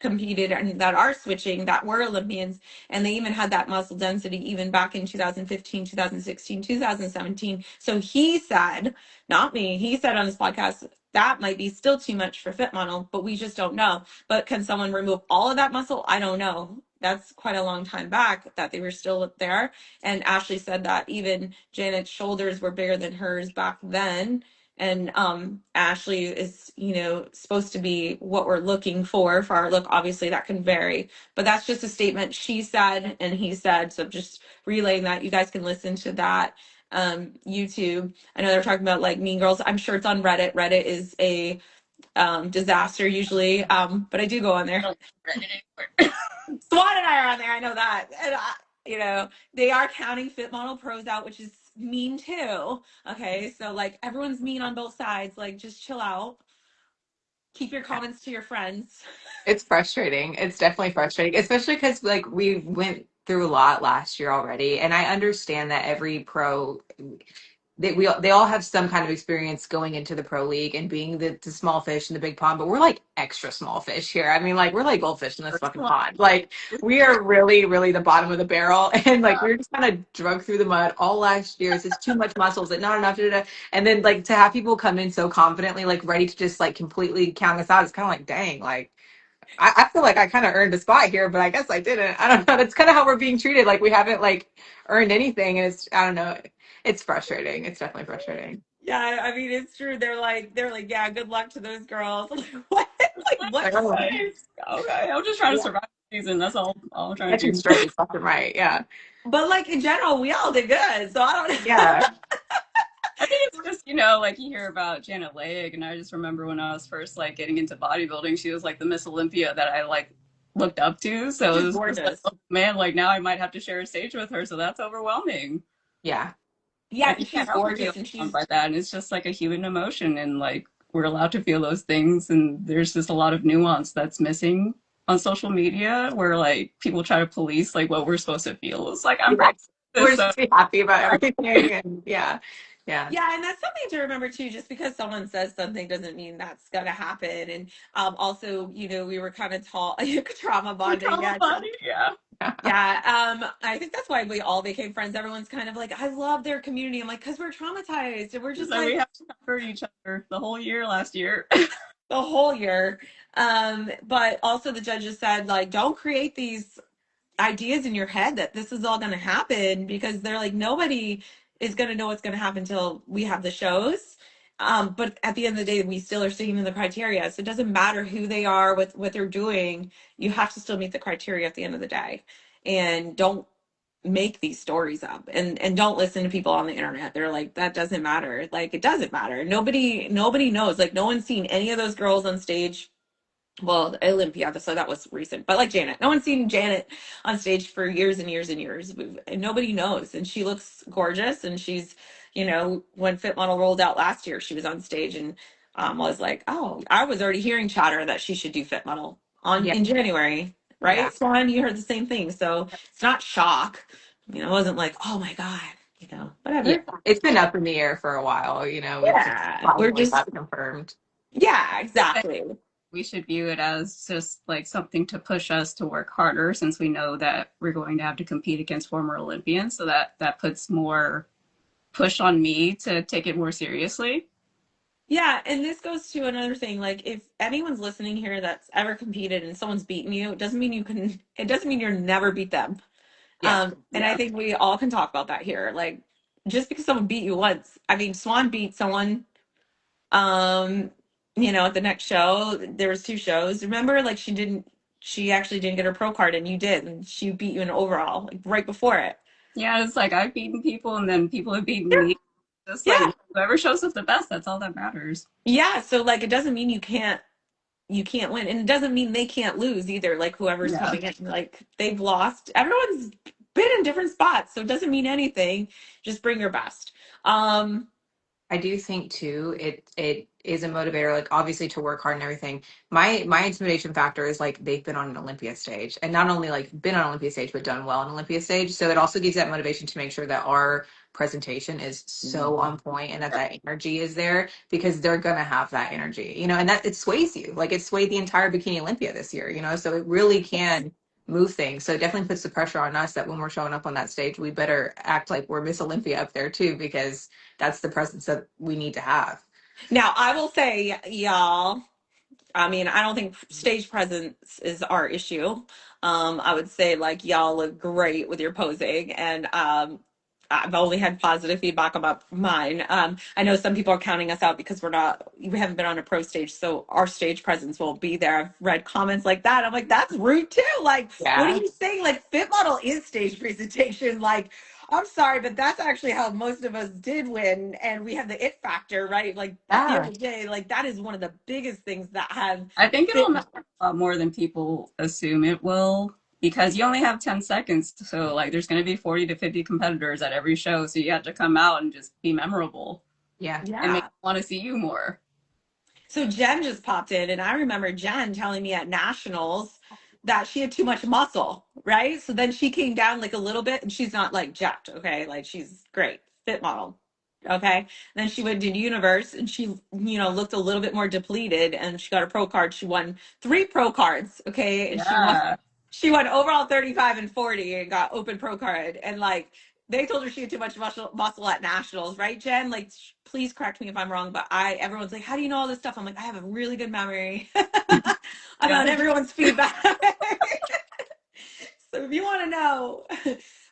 competed and that are switching, that were Olympians, and they even had that muscle density even back in 2015, 2016, 2017. So he said, not me, he said on his podcast, that might be still too much for fit model, but we just don't know. But can someone remove all of that muscle? I don't know. that's quite a long time back that they were still there. And Ashley said that even Janet's shoulders were bigger than hers back then. And Ashley is, you know, supposed to be what we're looking for our look. Obviously, that can vary, but that's just a statement she said and he said. So just relaying that. You guys can listen to that YouTube. I know they're talking about like Mean Girls. I'm sure it's on Reddit. Reddit is a disaster usually, but I do go on there. Swan and I are on there. I know that. And you know, they are counting Fit Model Pros out, which is mean too. Okay, so like everyone's mean on both sides. Like just chill out. Keep your comments to your friends. It's frustrating. It's definitely frustrating, especially because like we went through a lot last year already, and I understand that every pro they all have some kind of experience going into the pro league and being the small fish in the big pond, but we're like extra small fish here. I mean, like we're like goldfish in this fucking pond. Like we are really, really the bottom of the barrel, and like we are just kind of drug through the mud all last year. It's just too much muscles, like not enough. Da, da, da. And then like to have people come in so confidently, like ready to just like completely count us out, it's kind of like dang, like. I feel like I kind of earned a spot here, but I guess I didn't. I don't know. That's kind of how we're being treated. Like we haven't like earned anything, and it's I don't know. It's frustrating. It's definitely frustrating. Yeah, I mean it's true. They're like, yeah, good luck to those girls. Like what? Like what? Like, oh, Okay, I'm just trying to survive the season. That's all I'm trying catching to do. strays left and right. Yeah, But like in general, we all did good. So I don't know. yeah, I think it's just, you know, like you hear about Janet Leigh, and I just remember when I was first like getting into bodybuilding, she was like the Miss Olympia that I like looked up to. So it She's was just like, gorgeous. oh, man, like now I might have to share a stage with her, so that's overwhelming. yeah. Yeah, Like you and can't she's help but be gorgeous and overwhelmed she's by that, and it's just like a human emotion, and like we're allowed to feel those things, and there's just a lot of nuance that's missing on social media, where like people try to police like what we're supposed to feel. It's like I'm Yeah. ready for We're this, supposed so to be happy about everything, and yeah, yeah, yeah, and that's something to remember too. Just because someone says something doesn't mean that's gonna happen. And also, you know, we were kind of taught trauma we're bonding. trauma Yeah, body, yeah. yeah. I think that's why we all became friends. Everyone's kind of like, I love their community. I'm like, because we're traumatized and we're just So we like have to comfort each other the whole year last year. the whole year. But also the judges said like, don't create these ideas in your head that this is all going to happen because they're like nobody is going to know what's going to happen until we have the shows. But at the end of the day, we still are sticking to the criteria. So it doesn't matter who they are, what they're doing. You have to still meet the criteria at the end of the day, and don't make these stories up and don't listen to people on the internet. They're like that doesn't matter. Like it doesn't matter. Nobody knows. Like no one's seen any of those girls on stage, well, Olympia, so that was recent. But like Janet, no one's seen Janet on stage for years and years and years. And nobody knows. And she looks gorgeous. And she's, you know, when Fit Model rolled out last year, she was on stage and was like, oh, I was already hearing chatter that she should do Fit Model on yeah, in January, yeah, right? Swan, you heard the same thing. So it's not shock. You know, it wasn't like, oh my God, you know, yeah. whatever. It's been up in the air for a while. You know, we just Yeah, we're finally just, got confirmed. yeah, exactly. We should view it as just like something to push us to work harder, since we know that we're going to have to compete against former Olympians. So that puts more push on me to take it more seriously. Yeah, and this goes to another thing. Like, if anyone's listening here that's ever competed and someone's beaten you, it doesn't mean you can, it doesn't mean you're never beat them. Yeah, And I Yeah. think we all can talk about that here. Like, just because someone beat you once, I mean, Swan beat someone, um, you know, at the next show, there was two shows. Remember, like, she actually didn't get her pro card and you did, and she beat you in overall, like, right before it. Yeah, it's like I've beaten people and then people have beaten Yeah. me. Just like Yeah. whoever shows up the best, that's all that matters. Yeah. So, like, it doesn't mean you can't win. And it doesn't mean they can't lose either. Like whoever's Yeah. coming in, like they've lost. Everyone's been in different spots, so it doesn't mean anything. Just bring your best. Um, I do think too, it is a motivator, like obviously to work hard and everything. My intimidation factor is like they've been on an Olympia stage, and not only like been on Olympia stage, but done well on Olympia stage. So it also gives that motivation to make sure that our presentation is so on point and that that energy is there because they're gonna have that energy, you know, and that it sways you. Like it swayed the entire Bikini Olympia this year, you know, so it really can move things. So it definitely puts the pressure on us that when we're showing up on that stage, we better act like we're Miss Olympia up there too, because that's the presence that we need to have. Now I will say, y'all, I mean, I don't think stage presence is our issue. I would say like y'all look great with your posing, and I've only had positive feedback about mine. I know some people are counting us out because we haven't been on a pro stage, so our stage presence won't be there. I've read comments like that. I'm like, that's rude too. Like, what are Yeah. you saying? Like, fit model is stage presentation. Like, I'm sorry, but that's actually how most of us did win, and we have the it factor, right? Like at the end Yeah. of the day, like that is one of the biggest things that have I think it'll fit. matter a lot more than people assume it will because you only have 10 seconds. So, like, there's going to be 40 to 50 competitors at every show. So, you have to come out and just be memorable Yeah. and make Yeah. them want to see you more. So Jen just popped in, and I remember Jen telling me at nationals that she had too much muscle, right? So then she came down like a little bit, and she's not like jacked, okay? Like she's great, fit model, okay? Then she went to Universe, and she, looked a little bit more depleted, and she got a pro card. She won 3 pro cards, okay? And Yeah. she won overall 35 and 40, and got open pro card, and like they told her she had too much muscle at nationals, right, Jen? Like, please correct me if I'm wrong, but everyone's like, how do you know all this stuff? I'm like, I have a really good memory Yeah. about everyone's feedback. So if you want to know,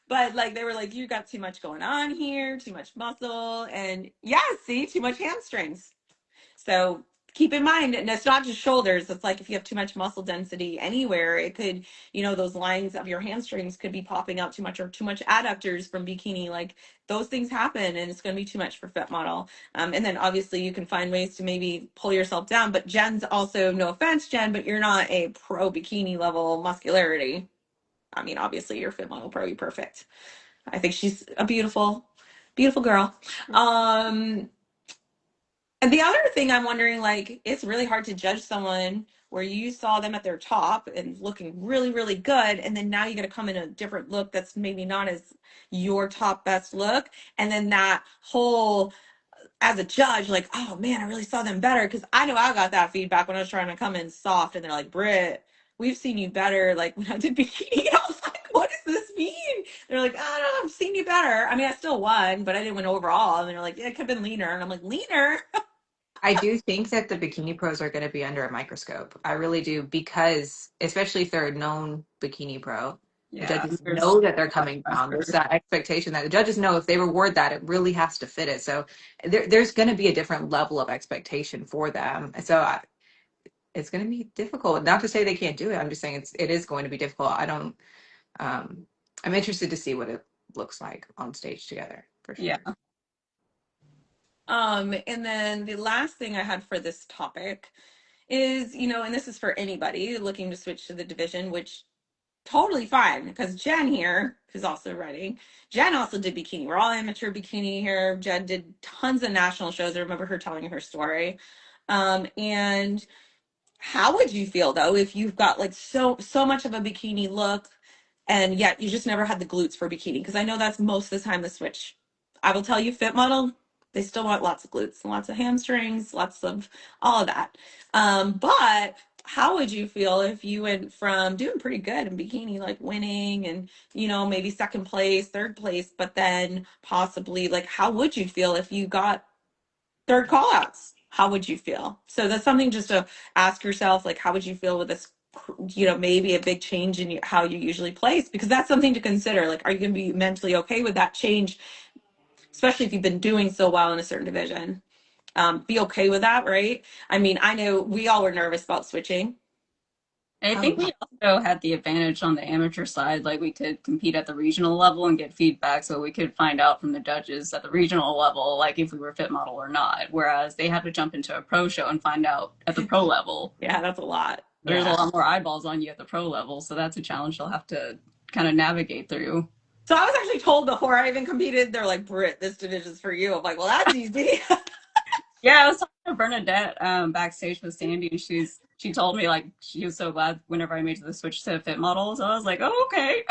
but like they were like, you got too much going on here, too much muscle, and yeah, see, too much hamstrings. So keep in mind, and it's not just shoulders. It's like if you have too much muscle density anywhere, it could, those lines of your hamstrings could be popping out too much, or too much adductors from bikini. Like those things happen, and it's going to be too much for fit model. And then obviously you can find ways to maybe pull yourself down. But Jen's also, no offense, Jen, but you're not a pro bikini level muscularity. I mean, obviously you're fit model pro, you're perfect. I think she's a beautiful, beautiful girl. Um, and the other thing I'm wondering, like, it's really hard to judge someone where you saw them at their top and looking really, really good, and then now you got to come in a different look that's maybe not as your top best look, and then that whole, as a judge, like, oh man, I really saw them better, because I know I got that feedback when I was trying to come in soft, and they're like, Britt, we've seen you better. Like when I did bikini, I was like, what does this mean? They're like, I don't know, I've seen you better. I mean, I still won, but I didn't win overall. And they're like, yeah, it could have been leaner. And I'm like, leaner? I do think that the bikini pros are going to be under a microscope. I really do, because especially if they're a known bikini pro, the Yeah. judges There's know that they're a lot coming of down. There's pressure. that expectation that the judges know if they reward that, it really has to fit it. So there's going to be a different level of expectation for them. So it's going to be difficult. Not to say they can't do it. I'm just saying it is going to be difficult. I don't. Um, I'm interested to see what it looks like on stage together for Yeah. sure. And then the last thing I had for this topic is, and this is for anybody looking to switch to the division, which totally fine, because Jen here, who's also writing, Jen also did bikini. We're all amateur bikini here. Jen did tons of national shows. I remember her telling her story. And how would you feel though if you've got like so much of a bikini look, and yet you just never had the glutes for bikini? Because I know that's most of the time the switch. I will tell you, fit model, they still want lots of glutes, lots of hamstrings, lots of all of that. But how would you feel if you went from doing pretty good in bikini, like winning and, maybe second place, third place, but then possibly like, how would you feel if you got third call outs? How would you feel? So that's something just to ask yourself, like, how would you feel with this, maybe a big change in how you usually place? Because that's something to consider. Like, are you going to be mentally okay with that change, especially if you've been doing so well in a certain division? Be okay with that, right? I mean, I know we all were nervous about switching. I Oh, think we also had the advantage on the amateur side, like we could compete at the regional level and get feedback, so we could find out from the judges at the regional level, like if we were fit model or not. Whereas they had to jump into a pro show and find out at the pro level. Yeah, that's a lot. There's a Yeah. lot more eyeballs on you at the pro level, so that's a challenge they'll have to kind of navigate through. So I was actually told before I even competed, they're like, Britt, this division's for you. I'm like, well, that's easy. Yeah, I was talking to Bernadette backstage with Sandy, and she told me like she was so glad whenever I made the switch to fit model. So I was like, oh okay.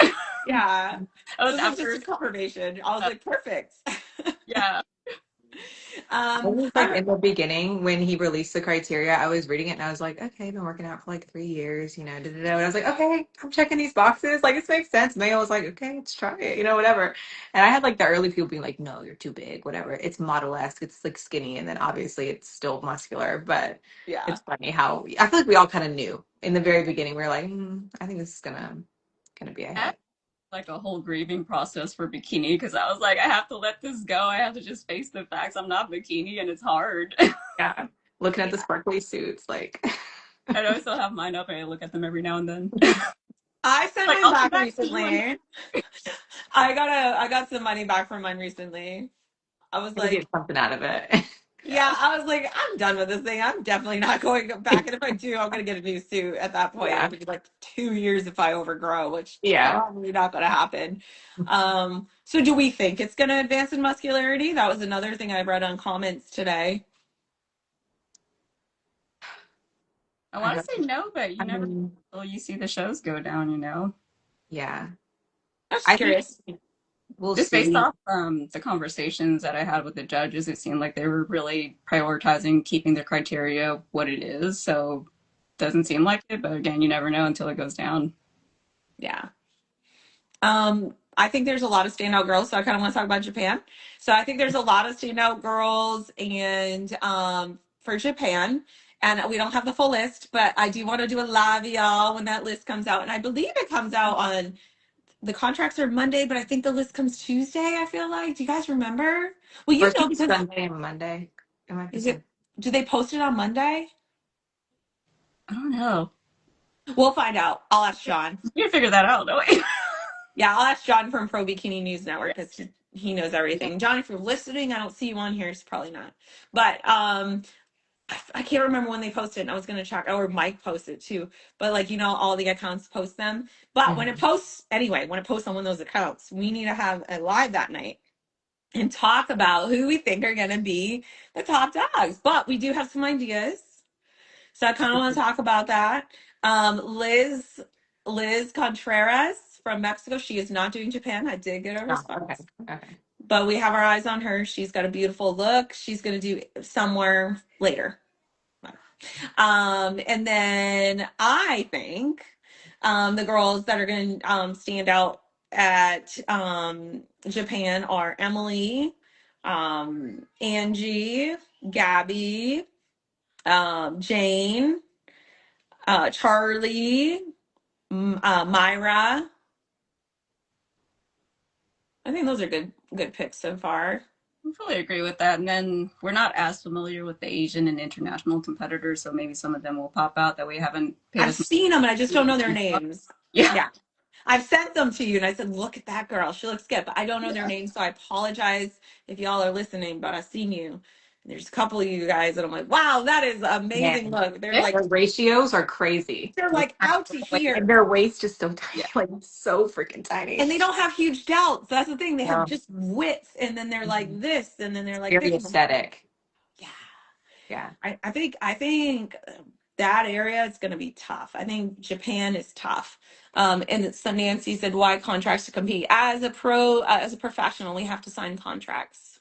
Yeah. I So was this is after just a confirmation. I was like, perfect. yeah. I was All like right. in the beginning when he released the criteria, I was reading it and I was like, okay, I've been working out for like 3 years, da, da, da. And I was like, okay, I'm checking these boxes. Like, this makes sense. And then I was like, okay, let's try it, whatever. And I had like the early people being like, no, you're too big, whatever. It's model-esque, it's like skinny. And then obviously it's still muscular, but Yeah. it's funny how I feel like we all kind of knew in the very beginning. We were like, I think this is gonna be a I had hit. like a whole grieving process for Bikini because I was like, I have to let this go. I have to just face the facts. I'm not Bikini and it's hard. Yeah. Looking at the Yeah. sparkly suits, like I know I still have mine up and I look at them every now and then. I sent Like, mine I'll come back back soon. recently. I got some money back from mine recently. I was gonna like, get something out of it. yeah, Yeah. I was like, I'm done with this thing. I'm definitely not going back. And if I do, I'm gonna get a new suit at that point. Yeah. It'll be like 2 years if I overgrow, which Yeah. probably not gonna happen. So do we think it's gonna advance in muscularity? That was another thing I read on comments today. I I want to don't, say no, but you I never know mean, until you see the shows go down, you know? yeah. I was just I think curious. we'll Just based see. off the conversations that I had with the judges, it seemed like they were really prioritizing keeping the criteria what it is. So doesn't seem like it, but again, you never know until it goes down. Yeah. I think there's a lot of standout girls, so I kind of want to talk about Japan. So I think there's a lot of standout girls and for Japan. And we don't have the full list, but I do want to do a live, y'all, when that list comes out. And I believe it comes out on the contracts are Monday, but I think the list comes Tuesday, I feel like. Do you guys remember? Well, Or you it's know, because Sunday and Monday. It might be is it Sunday. do they post it on Monday? I don't know. We'll find out. I'll ask Sean. You can figure that out, don't we? Yeah, I'll ask John from Pro Bikini News Network because he knows everything. John, if you're listening, I don't see you on here. It's probably not. But I can't remember when they posted. And I was gonna check, or Mike posted too. But like all the accounts post them. But when it Mhm. posts anyway, when it posts on one of those accounts, we need to have a live that night and talk about who we think are gonna be the top dogs. But we do have some ideas. So I kind of want to talk about that. Liz Contreras from Mexico. She is not doing Japan. I did get a Oh, okay. response, Okay. but we have our eyes on her. She's got a beautiful look. She's going to do somewhere later. And then I think the girls that are going to stand out at Japan are Emily, Angie, Gabby, Jane, Charlie, Myra. I think those are good picks so far. I fully agree with that. And then we're not as familiar with the Asian and international competitors, so maybe some of them will pop out that we haven't paid I've as much seen them and I just don't know their attention to. names. Yeah. Yeah. I've sent them to you and I said, look at that girl. She looks good, but I don't know their Yeah. names. So I apologize if y'all are listening, but I've seen you. And there's a couple of you guys that I'm like, wow, that is amazing Man, look. They, their ratios are crazy. They're like out to And here. their waist is so tiny, yeah. like so freaking tiny. And they don't have huge delts. That's the thing. They have No. just width and then they're like Mhm. this and then they're like Very this. aesthetic. Yeah. Yeah. I think that area is going to be tough. I think Japan is tough. And so Nancy said, why contracts to compete? As a pro, as a professional, we have to sign contracts.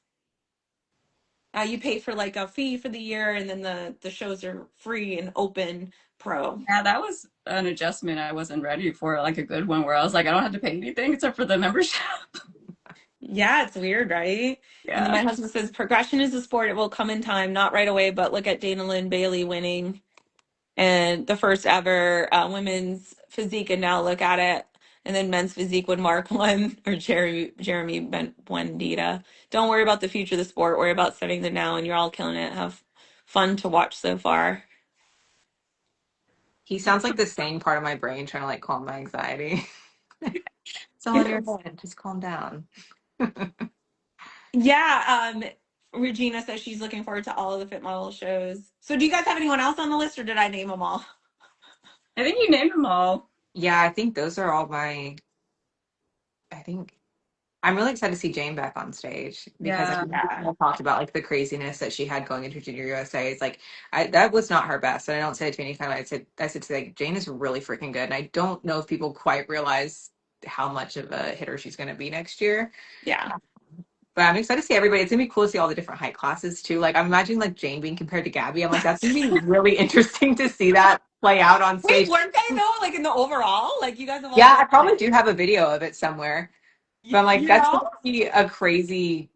You pay for like a fee for the year, and then the shows are free and open pro. Yeah, that was an adjustment I wasn't ready for, like a good one where I was like, I don't have to pay anything except for the membership. Yeah, it's weird, right? And then Yeah. my husband says, progression is a sport. It will come in time, not right away, but look at Dana Lynn Bailey winning and the first ever women's physique, and now look at it. And then men's physique when Mark won, or Jeremy Buendita. Don't worry about the future of the sport. Worry about setting the now, and you're all killing it. Have fun to watch so far. He sounds like the sane part of my brain trying to like calm my anxiety. It's all in your Yes. head. Just calm down. Yeah. Regina says she's looking forward to all of the fit model shows. So, do you guys have anyone else on the list, or did I name them all? I think you named them all. Yeah, I think those are all my. I think I'm really excited to see Jane back on stage because I Yeah. think we Yeah. kind of talked about like the craziness that she had going into Junior USA. It's like that was not her best, and I don't say it to any time. I said to like Jane is really freaking good, and I don't know if people quite realize how much of a hitter she's going to be next year. Yeah. But I'm excited to see everybody. It's gonna be cool to see all the different height classes too. Like I'm imagining like Jane being compared to Gabby. I'm like, that's gonna be really interesting to see that play out on Wait, stage. weren't they though? Like in the overall, like you guys have all Yeah, I been probably like, do have a video of it somewhere. But I'm like, you that's know? gonna be a crazy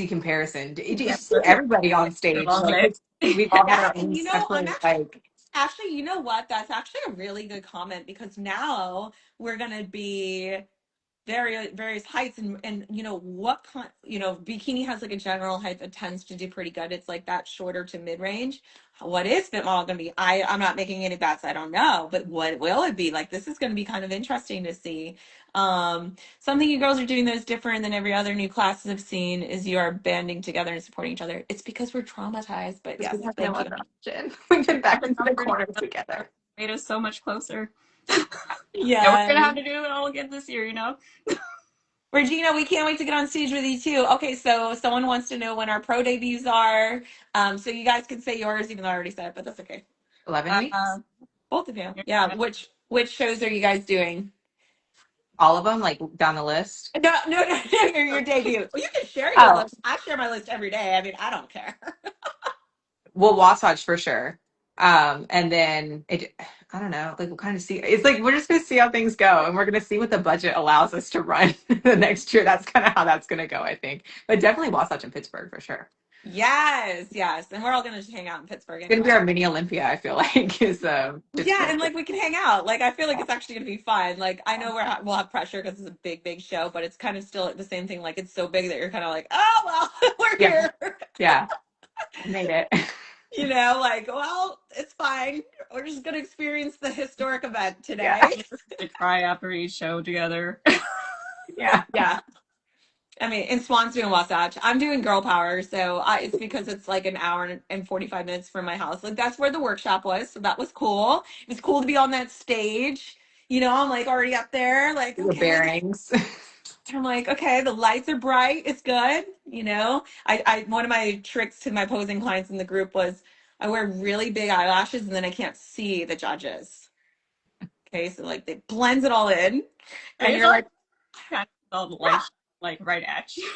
comparison. You Yeah, see everybody on stage. long Like legs. we've all had Yeah, our and own you know, I'm separate like actually, you know what? That's actually a really good comment because now we're gonna be various heights and you know what kind, you know, bikini has like a general height that tends to do pretty good. It's like that shorter to mid-range. What is fit model gonna be? I'm not making any bets, I don't know, but what will it be? Like this is gonna be kind of interesting to see. Something you girls are doing that's different than every other new classes I've seen is you are banding together and supporting each other. It's because we're traumatized, but because yes, we have no thank you. other option. We've been back The into the numbers corner together. made us so much closer. Yeah, we're Yeah. gonna have to do it all again this year, you know? Regina, we can't wait to get on stage with you too. Okay, so someone wants to know when our pro debuts are. So you guys can say yours, even though I already said it, but that's okay. 11 weeks, Both of you. Yeah. Which shows are you guys doing? all of them, like down the list. No, no, no, no, your debut. Well, you can share your Oh, list. I share my list every day. I mean, I don't care. well, Wasatch for sure. And then I don't know, like we'll kind of see. It's like we're just gonna see how things go, and we're gonna see what the budget allows us to run the next year. That's kind of how that's gonna go, I think. But definitely Wasatch and Pittsburgh for sure. Yes, yes. And we're all gonna just hang out in Pittsburgh It's gonna be anyway. our mini Olympia. I feel like is Yeah, Pittsburgh. and like we can hang out. Like I feel like it's actually gonna be fun. Like I know we'll have pressure because it's a big show, but it's kind of still the same thing. Like it's so big that you're kind of like, oh well, we're Yeah, here. yeah, made it. You know, like, well, it's fine. We're just gonna experience the historic event Yeah, today. To cry after each show together. yeah. Yeah. I mean, and Swan's doing Wasatch. I'm doing Girl Power, so it's because it's like an hour and 45 minutes from my house. Like that's where the workshop was, so that was cool. It was cool to be on that stage. You know, I'm like already up there, like, Your okay. bearings. I'm like, okay, the lights are bright. It's good. You know, one of my tricks to my posing clients in the group was I wear really big eyelashes and then I can't see the judges. Okay, so like they blends it all in, I and guess you're I like, kind of saw the yeah, light like right at you.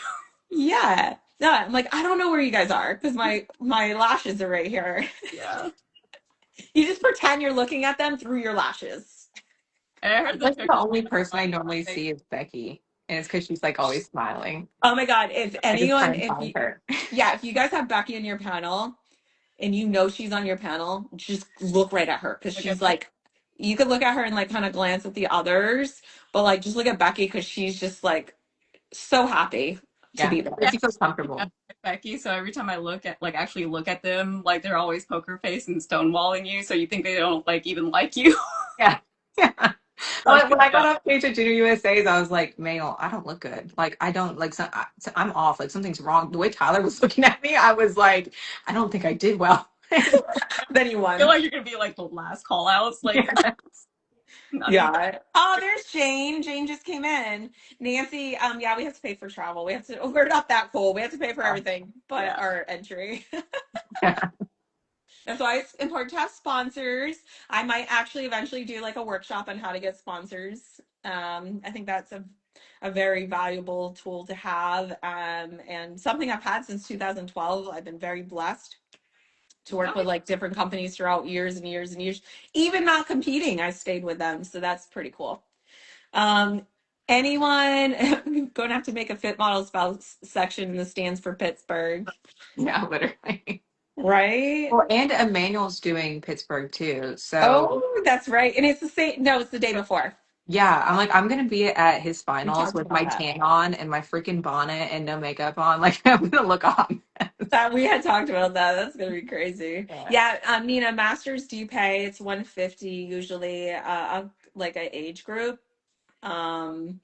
yeah. No, I'm like, I don't know where you guys are because my lashes are right here. Yeah. You just pretend you're looking at them through your lashes. And I heard the Like trick the was only person like I normally they see is Becky, and it's because she's like always smiling. Oh my God, if I just try anyone, and if find you, her. yeah, if you guys have Becky in your panel and you know she's on your panel, just look right at her because look at she's that. like, you could look at her and like kind of glance at the others, but like just look at Becky because she's just like so happy to Yeah, be Yeah, there. she feels yeah, comfortable. Becky. So every time I look at like actually look at them, like they're always poker face and stonewalling you. So you think they don't like even like you. Yeah, yeah. Like When I got off stage at Junior USA's, I was like, Mail, I don't look good. Like, I don't like. I'm off. Like, something's wrong. The way Tyler was looking at me, I was like, I don't think I did well. Then you feel won. like you're gonna be like the last call outs. Like Yeah. not even. Yeah. Oh, there's Jane. Jane just came in. Nancy, yeah, we have to pay for travel. We have to, we're not that cool. We have to pay for everything but Yeah. our entry. Yeah. That's why it's important to have sponsors. I might actually eventually do like a workshop on how to get sponsors. I think that's a very valuable tool to have, and something I've had since 2012. I've been very blessed to work Oh, with like different companies throughout years and years and years. Even not competing, I stayed with them. So that's pretty cool. Um, anyone going to have to make a fit model spouse section in the stands for Pittsburgh, Yeah, literally. right? Well, and Emmanuel's doing Pittsburgh too. So Oh, that's right. And it's the same. No, it's the day before. yeah, I'm like, I'm gonna be at his We finals talked with about my that. tan on and my freaking bonnet and no makeup on. Like, I'm gonna look off. That we had talked about that. That's gonna be crazy. Yeah. Yeah, Nina, masters do pay. It's 150 usually, like a age group. Um,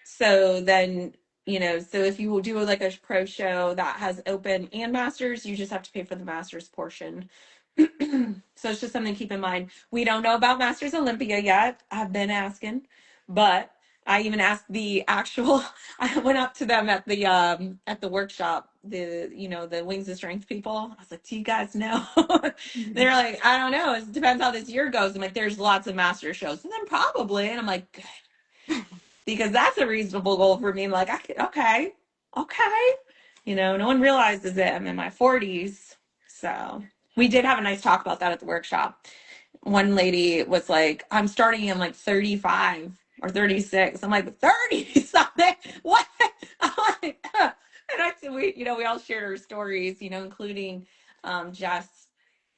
so then, you know, so if you will do like a pro show that has open and masters, you just have to pay for the masters portion. So it's just something to keep in mind. We don't know about Masters Olympia yet. I've been asking, but I even asked the actual, I went up to them at the workshop, the you know, the Wings of Strength people. I was like, do you guys know? They're like, I don't know. It depends how this year goes. I'm like, there's lots of master shows. And then probably, and I'm like, because that's a reasonable goal for me. I'm like, okay. okay. No one realizes it. I'm in my 40s. So we did have a nice talk about that at the workshop. One lady was like, I'm starting in like 35 or 36. I'm like, 30 something? What? I'm like, huh. And I said, we all shared our stories, including Jess,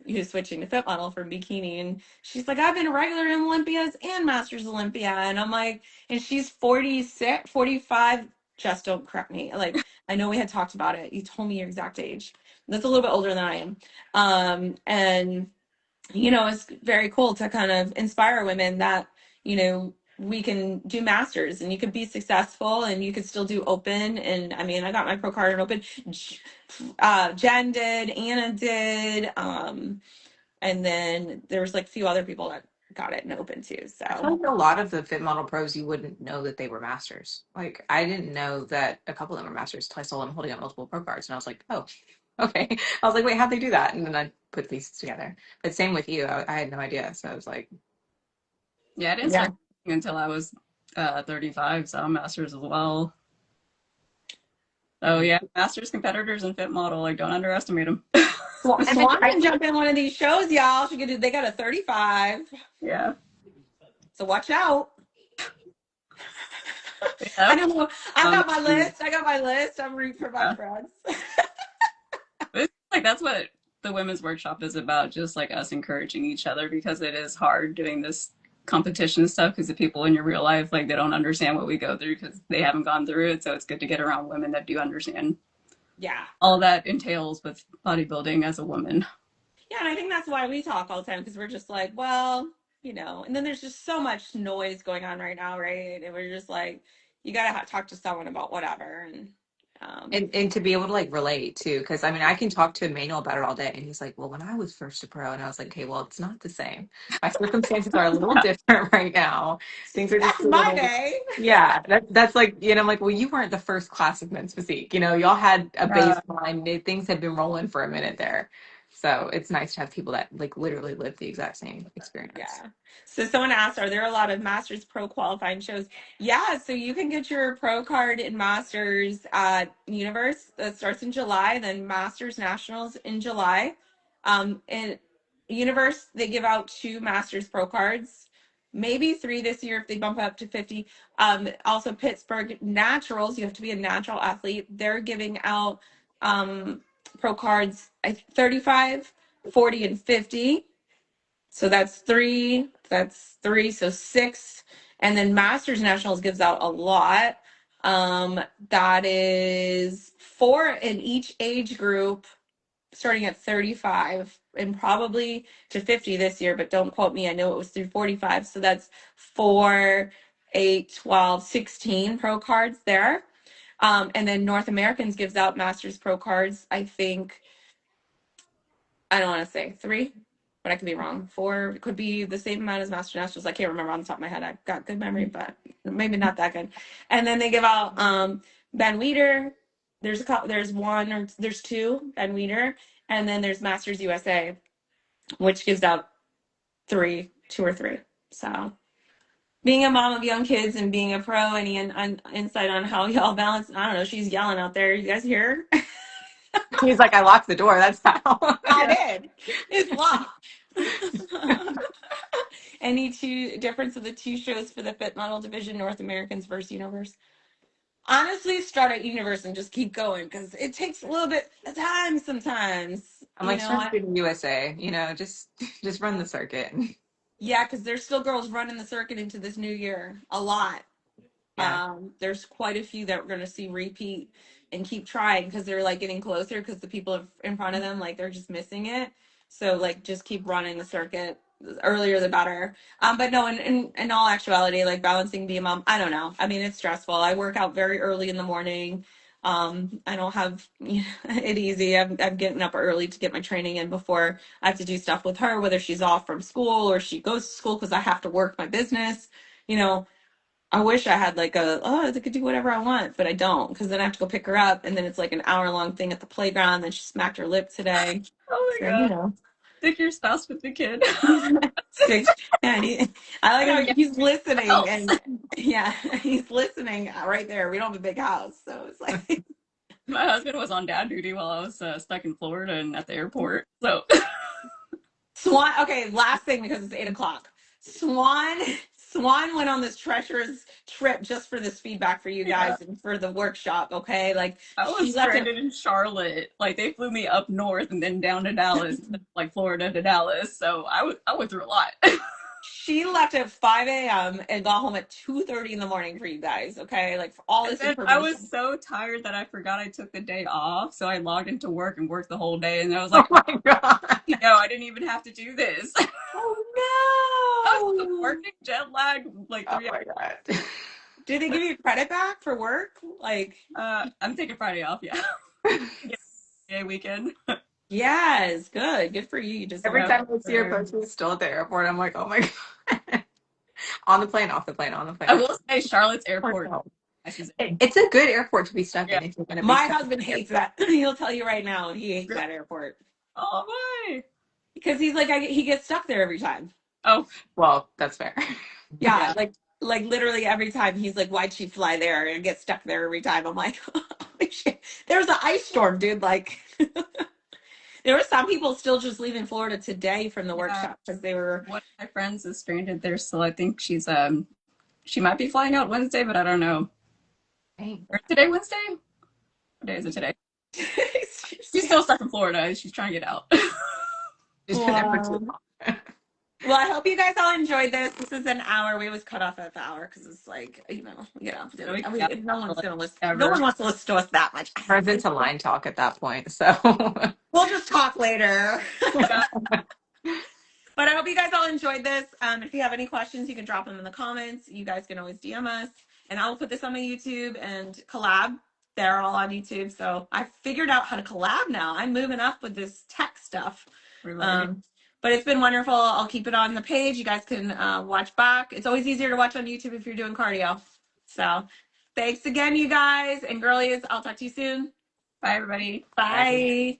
who's switching to fit model from Bikini. And she's like, I've been a regular in Olympias and Masters Olympia. And I'm like, and she's 46, 45. Jess, don't correct me. Like, I know we had talked about it. You told me your exact age. That's a little bit older than I am. And it's very cool to kind of inspire women that, we can do masters and you could be successful and you could still do open. And I mean, I got my pro card in open. Jen did, Anna did. And then there was like a few other people that got it in open too. I feel So like a lot of the fit model pros, you wouldn't know that they were masters. Like, I didn't know that a couple of them were masters until I saw them holding up multiple pro cards. And I was like, oh, okay. I was like, wait, how'd they do that? And then I put pieces together. But same with you. I had no idea. So I was like, Yeah, I didn't yeah. start until I was 35, so I'm masters as well. Oh yeah, masters competitors and fit model, like don't underestimate them. Well, and then Swan I, can jump in one of these shows, y'all. She could do. They got a 35, Yeah. so watch out. I Yeah. don't know. I got my list. I got my list. I'm rooting for my Yeah. friends. It's like that's what the women's workshop is about, just like us encouraging each other because it is hard doing this competition stuff because the people in your real life like they don't understand what we go through because they haven't gone through it. So it's good to get around women that do understand Yeah. all that entails with bodybuilding as a woman. Yeah, and I think that's why we talk all the time because we're just like, well, and then there's just so much noise going on right now, right? And we're just like, you gotta talk to someone about whatever, and and to be able to like relate too. Cause I mean, I can talk to Emmanuel about it all day. And he's like, well, when I was first a pro, and I was like, okay, well, it's not the same. My circumstances are a little different right now. Things are back just a in my little, day. yeah, that's like, I'm like, well, you weren't the first class of men's physique. Y'all had a baseline. Things had been rolling for a minute there. So it's nice to have people that like literally live the exact same experience. Yeah. So someone asked, are there a lot of Masters Pro qualifying shows? Yeah, so you can get your pro card in Masters at Universe. That starts in July, then Masters Nationals in July. In Universe, they give out 2 Masters Pro cards, maybe 3 this year if they bump up to 50. Also Pittsburgh Naturals, you have to be a natural athlete. They're giving out pro cards 35, 40, and 50. So that's three. That's three. So 6. And then Masters Nationals gives out a lot. That is 4 in each age group, starting at 35 and probably to 50 this year, but don't quote me. I know it was through 45. So that's 4, 8, 12, 16 pro cards there. And then North Americans gives out Masters Pro cards, I think I don't want to say 3, but I could be wrong. 4 could be the same amount as Master Nationals. I can't remember on the top of my head. I've got good memory, but maybe not that good. And then they give out Ben Weeder. There's 2 Ben Weeder, and then there's Masters USA, which gives out 2 or 3. So being a mom of young kids and being a pro, any insight on how y'all balance? I don't know. She's yelling out there. You guys hear her? He's like, I locked the door. That's how. I Yeah. did. It's locked. Any 2 difference of the 2 shows for the fit model division, North Americans versus Universe? Honestly, start at Universe and just keep going because it takes a little bit of time sometimes. I'm like, start shooting USA, just run the circuit. Yeah, because there's still girls running the circuit into this new year. A lot. Yeah. There's quite a few that we're going to see repeat and keep trying because they're like getting closer because the people in front of them, like they're just missing it. So like just keep running the circuit, earlier the better. But no, in all actuality, like balancing being a mom, I don't know. I mean, it's stressful. I work out very early in the morning. I don't have it easy. I'm getting up early to get my training in before I have to do stuff with her, whether she's off from school or she goes to school because I have to work my business. You know, I wish I had like I could do whatever I want, but I don't because then I have to go pick her up and then it's like an hour-long thing at the playground. Then she smacked her lip today. Oh my So, god. Stick your spouse with the kid. Sticks. Yeah, I like how Yeah, he's listening helps. and yeah, he's listening right there. We don't have a big house, so it's like My husband was on dad duty while I was stuck in Florida and at the airport. So Swan, okay, last thing because it's 8 o'clock. Swan went on this treacherous trip just for this feedback for you yeah, guys and for the workshop. Okay, like I she was left it. stranded in Charlotte. Like they flew me up north and then down to Dallas, like Florida to Dallas. So I went through a lot. She left at 5 a.m. and got home at 2:30 in the morning for you guys. Okay, like for all And this then I was information. so tired that I forgot I took the day off. So I logged into work and worked the whole day. And I was Oh like, my God. I didn't even have to do this. I was Oh no! working jet lag like Oh 3 hours. my God. Did they give you credit back for work? Like, I'm taking Friday off. Yeah, get a weekend. yes, good for you. You Every deserve Yeah, time I see your it. post, he's still at the airport. I'm like, oh my God. On the plane, off the plane, on the I plane. will say Charlotte's Oh, airport. no. Nice as It's a good airport to be stuck yeah. in if you're going to be My stuck husband in. hates that. He'll tell you right now, he hates Really? that airport Oh my. because he's like, he gets stuck there every time. Oh Well, that's fair. Yeah, yeah. like literally every time he's like, why'd she fly there and get stuck there every time? I'm like, holy shit. There's an ice storm, dude. Like, there were some people still just leaving Florida today from the Yeah. workshop because they were. One of my friends is stranded there still. I think she might be flying out Wednesday, but I don't know. Dang. Or today Wednesday? What day is it today? She's still stuck in Florida. She's trying to get out. Just been there for too Wow. long. Well, I hope you guys all enjoyed this. This is an hour. We always cut off at the hour because it's like, So we we, got no one's gonna listen. No ever. one wants to listen to us that much. Turns into line talk at that point. So, We'll just talk later. Yeah, But I hope you guys all enjoyed this. If you have any questions, you can drop them in the comments. You guys can always DM us, and I'll put this on my YouTube and collab. They're all on YouTube, so I figured out how to collab now. I'm moving up with this tech stuff. we're learning. Um, but it's been wonderful. I'll keep it on the page. You guys can watch back. It's always easier to watch on YouTube if you're doing cardio. So thanks again, you guys and girlies. I'll talk to you soon. Bye, everybody. right. Bye.